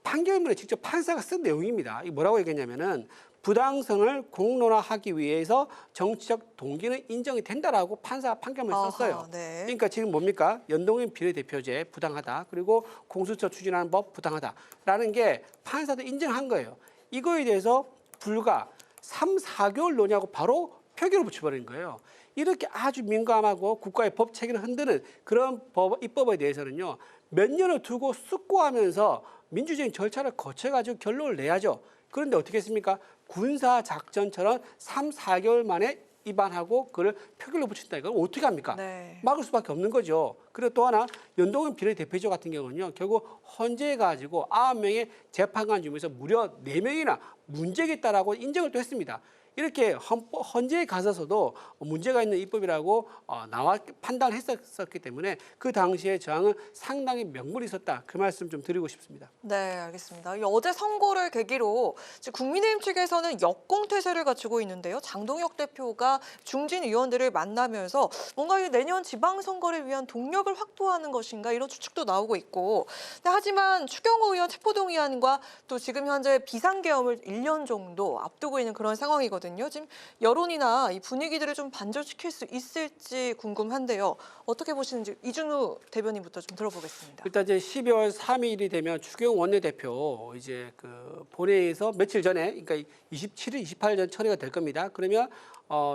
판결문에 직접 판사가 쓴 내용입니다. 이 뭐라고 얘기했냐면은 부당성을 공론화하기 위해서 정치적 동기는 인정이 된다라고 판사가 판결을 썼어요. 네. 그러니까 지금 뭡니까? 연동형 비례대표제 부당하다. 그리고 공수처 추진하는 법 부당하다라는 게 판사도 인정한 거예요. 이거에 대해서 불과 3, 4개월 논의하고 바로 표결을 붙여버린 거예요. 이렇게 아주 민감하고 국가의 법 체계를 흔드는 그런 입법에 대해서는요. 몇 년을 두고 숙고하면서 민주적인 절차를 거쳐가지고 결론을 내야죠. 그런데 어떻게 했습니까? 군사작전처럼 3, 4개월 만에 입안하고 그걸 표결로 붙인다. 이걸 어떻게 합니까? 네. 막을 수밖에 없는 거죠. 그리고 또 하나 연동형 비례대표제 같은 경우는요. 결국 헌재해가지고 9명의 재판관 중에서 무려 4명이나 문제가 있다라고 인정을 또 했습니다. 이렇게 헌재에 가서도 문제가 있는 입법이라고 나와 판단했었기 때문에 그 당시에 저항은 상당히 명분이 있었다. 그 말씀 좀 드리고 싶습니다. 네, 알겠습니다. 어제 선고를 계기로 국민의힘 측에서는 역공태세를 갖추고 있는데요. 장동혁 대표가 중진 의원들을 만나면서 뭔가 내년 지방선거를 위한 동력을 확보하는 것인가 이런 추측도 나오고 있고 하지만 추경호 의원 체포동의안과 또 지금 현재 비상계엄을 1년 정도 앞두고 있는 그런 상황이거든요. 지금 여론이나 이 분위기들을 좀 반전시킬 수 있을지 궁금한데요. 어떻게 보시는지 이준우 대변인부터 좀 들어보겠습니다. 일단 이제 12월 3일이 되면 추경호 원내대표 이제 그 본회의에서 며칠 전에, 그러니까 27일, 28일 전 처리가 될 겁니다. 그러면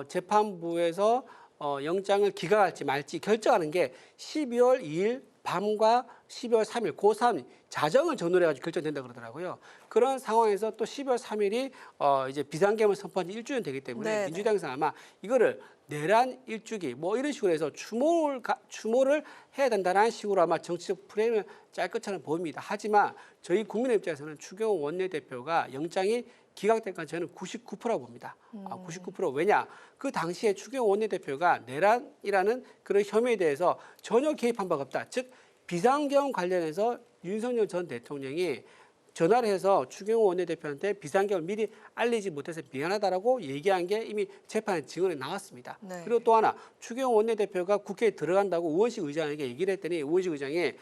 재판부에서 영장을 기각할지 말지 결정하는 게 12월 2일 밤과 12월 3일, 그 3일 자정을 전후로 해가지고 결정된다 그러더라고요. 그런 상황에서 또 12월 3일이 이제 비상계엄을 선포한 지 1주년 되기 때문에 네네. 민주당에서 아마 이거를 내란 일주기 뭐 이런 식으로 해서 추모를 해야 된다는 식으로 아마 정치적 프레임을 짤 것처럼 보입니다. 하지만 저희 국민의 입장에서는 추경호 원내대표가 영장이 기각될까 저는 99%라고 봅니다. 99%. 왜냐? 그 당시에 추경호 원내대표가 내란이라는 그런 혐의에 대해서 전혀 개입한 바가 없다. 즉 비상계엄 관련해서 윤석열 전 대통령이 전화를 해서 추경호 원내대표한테 비상계엄을 미리 알리지 못해서 미안하다라고 얘기한 게 이미 재판에 증언에 나왔습니다. 네. 그리고 또 하나 추경호 원내대표가 국회에 들어간다고 우원식 의장에게 얘기를 했더니 우원식 의장이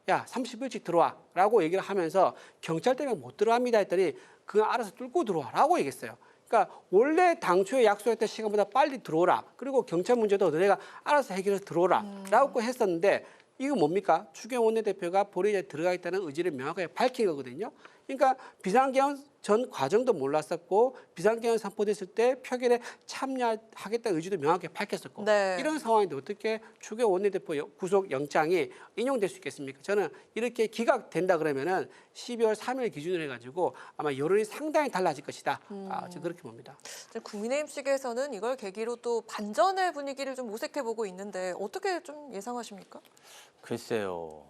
야 30일씩 들어와라고 얘기를 하면서 경찰 때문에 못 들어갑니다 했더니 그거 알아서 뚫고 들어와라고 얘기했어요. 그러니까 원래 당초에 약속했던 시간보다 빨리 들어오라. 그리고 경찰 문제도 너네가 알아서 해결해서 들어오라라고 했었는데 이거 뭡니까? 추경호 원내대표가 본회의에 들어가 있다는 의지를 명확하게 밝힌 거거든요. 그러니까 비상계엄 전 과정도 몰랐었고 비상계엄 선포됐을 때 표결에 참여하겠다는 의지도 명확하게 밝혔었고 네. 이런 상황인데 어떻게 추경호 원내대표 구속 영장이 인용될 수 있겠습니까? 저는 이렇게 기각된다 그러면은 12월 3일 기준으로 해가지고 아마 여론이 상당히 달라질 것이다. 저는 그렇게 봅니다. 국민의힘 측에서는 이걸 계기로 또 반전의 분위기를 좀 모색해보고 있는데 어떻게 좀 예상하십니까? 글쎄요.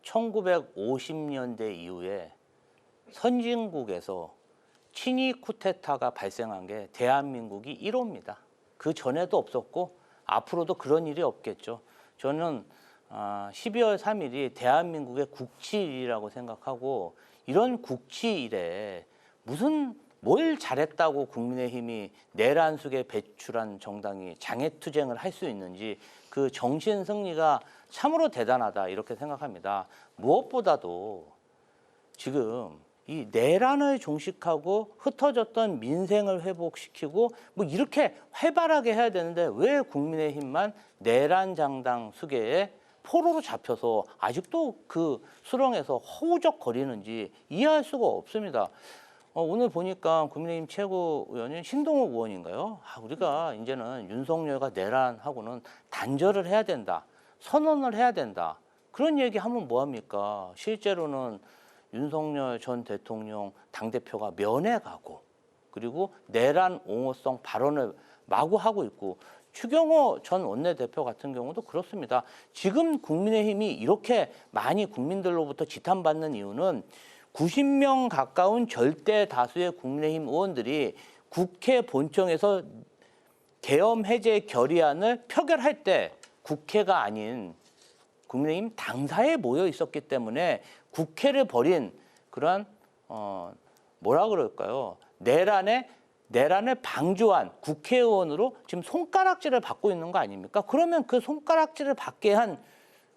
1950년대 이후에 선진국에서 친위 쿠데타가 발생한 게 대한민국이 1호입니다. 그 전에도 없었고 앞으로도 그런 일이 없겠죠. 저는 12월 3일이 대한민국의 국치일이라고 생각하고 이런 국치일에 무슨 뭘 잘했다고 국민의힘이 내란 속에 배출한 정당이 장애투쟁을 할 수 있는지 그 정신 승리가 참으로 대단하다 이렇게 생각합니다. 무엇보다도 지금 이 내란을 종식하고 흩어졌던 민생을 회복시키고 뭐 이렇게 활발하게 해야 되는데 왜 국민의힘만 내란 장당 수계에 포로로 잡혀서 아직도 그 수렁에서 허우적거리는지 이해할 수가 없습니다. 오늘 보니까 국민의힘 최고위원인 신동욱 의원인가요? 우리가 이제는 윤석열과 내란하고는 단절을 해야 된다. 선언을 해야 된다. 그런 얘기하면 뭐합니까? 실제로는 윤석열 전 대통령 당대표가 면회 가고 그리고 내란 옹호성 발언을 마구 하고 있고 추경호 전 원내대표 같은 경우도 그렇습니다. 지금 국민의힘이 이렇게 많이 국민들로부터 지탄받는 이유는 90명 가까운 절대 다수의 국민의힘 의원들이 국회 본청에서 계엄 해제 결의안을 표결할 때 국회가 아닌 국민의힘 당사에 모여 있었기 때문에 국회를 벌인 그런 뭐라 그럴까요? 내란을 방조한 국회의원으로 지금 손가락질을 받고 있는 거 아닙니까? 그러면 그 손가락질을 받게 한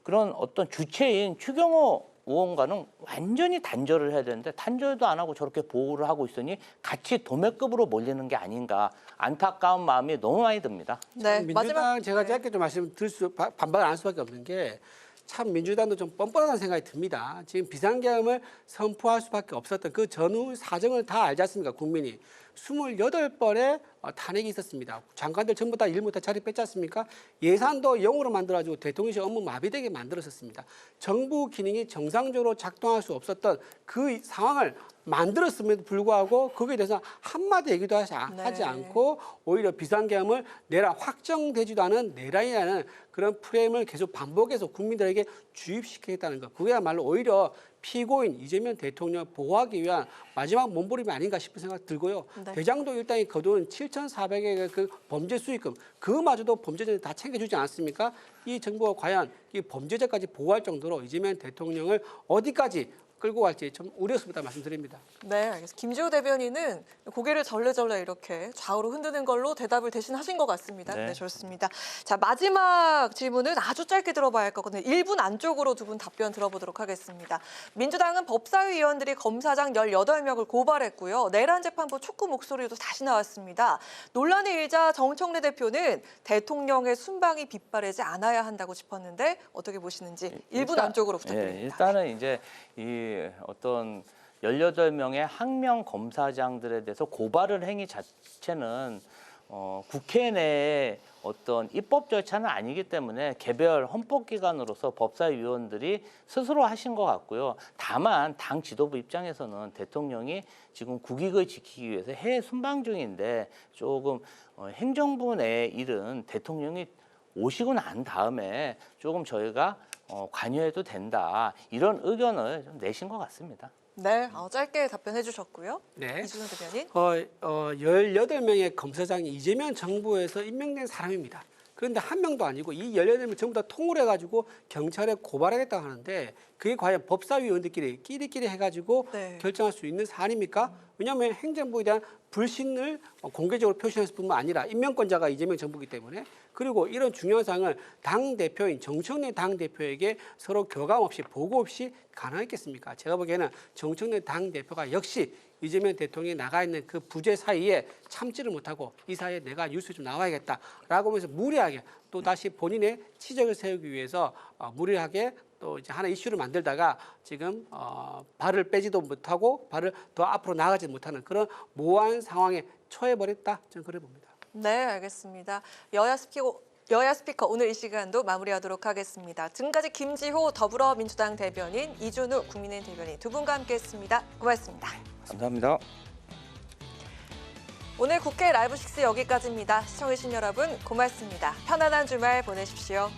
그런 어떤 주체인 추경호 의원과는 완전히 단절을 해야 되는데 단절도 안 하고 저렇게 보호를 하고 있으니 같이 도매급으로 몰리는 게 아닌가 안타까운 마음이 너무 많이 듭니다. 네, 민주당 제가 짧게 좀 반박을 안 할 수밖에 없는 게 참 민주당도 좀 뻔뻔하다는 생각이 듭니다. 지금 비상계엄을 선포할 수밖에 없었던 그 전후 사정을 다 알지 않습니까? 국민이 28번의 탄핵이 있었습니다. 장관들 전부 다 일 못해 자리 뺐지 않습니까? 예산도 0으로 만들어가지고 대통령실 업무 마비되게 만들었었습니다. 정부 기능이 정상적으로 작동할 수 없었던 그 상황을 만들었음에도 불구하고 거기에 대해서 한마디 얘기도 하지 않고 오히려 비상계엄을 내라 확정되지도 않은 내란이라는 그런 프레임을 계속 반복해서 국민들에게 주입시키겠다는 것. 그게야말로 오히려 피고인 이재명 대통령 보호하기 위한 마지막 몸부림이 아닌가 싶은 생각 들고요. 네. 대장동 일당이 거둔 7,400억의 그 범죄 수익금 그마저도 범죄자들이 다 챙겨주지 않았습니까? 이 정부가 과연 이 범죄자까지 보호할 정도로 이재명 대통령을 어디까지 끌고 갈지 좀 우려스럽다 말씀드립니다. 네, 알겠습니다. 김지호 대변인은 고개를 절레절레 이렇게 좌우로 흔드는 걸로 대답을 대신 하신 것 같습니다. 네, 좋습니다. 자, 마지막 질문은 아주 짧게 들어봐야 할 거거든요. 1분 안쪽으로 두 분 답변 들어보도록 하겠습니다. 민주당은 법사위 의원들이 검사장 18명을 고발했고요. 내란 재판부 촉구 목소리도 다시 나왔습니다. 논란이 일자 정청래 대표는 대통령의 순방이 빗발하지 않아야 한다고 짚었는데 어떻게 보시는지 1분 안쪽으로 부탁드립니다. 일단은 이제 이 어떤 18명의 항명 검사장들에 대해서 고발을 행위 자체는 국회 내에 어떤 입법 절차는 아니기 때문에 개별 헌법기관으로서 법사위원들이 스스로 하신 것 같고요. 다만 당 지도부 입장에서는 대통령이 지금 국익을 지키기 위해서 해외 순방 중인데 조금 행정부 내 일은 대통령이 오시고 난 다음에 조금 저희가 관여해도 된다. 이런 의견을 좀 내신 것 같습니다. 네, 짧게 답변해 주셨고요. 네. 이준호 대변인. 18명의 검사장이 이재명 정부에서 임명된 사람입니다. 그런데 한 명도 아니고 이 18명 전부 다 통을 해가지고 경찰에 고발하겠다고 하는데 그게 과연 법사위 의원들끼리 끼리끼리 해가지고 결정할 수 있는 사안입니까? 왜냐하면 행정부에 대한 불신을 공개적으로 표시했을 뿐만 아니라 임명권자가 이재명 정부이기 때문에 그리고 이런 중요한 사항을 당대표인 정청래 당대표에게 서로 교감 없이 보고 없이 가능했겠습니까? 제가 보기에는 정청래 당대표가 역시 이재명 대통령이 나가 있는 그 부재 사이에 참지를 못하고 이 사이에 내가 뉴스에 좀 나와야겠다라고 하면서 무리하게 또 다시 본인의 치적을 세우기 위해서 무리하게 또 이제 하나 이슈를 만들다가 지금 발을 빼지도 못하고 발을 더 앞으로 나가지 못하는 그런 모호한 상황에 처해버렸다 저는 그래 봅니다. 네, 알겠습니다. 여야 스피커 오늘 이 시간도 마무리하도록 하겠습니다. 지금까지 김지호 더불어민주당 대변인, 이준우 국민의힘 대변인 두 분과 함께했습니다. 고맙습니다. 감사합니다. 오늘 국회 라이브 6 여기까지입니다. 시청해주신 여러분 고맙습니다. 편안한 주말 보내십시오.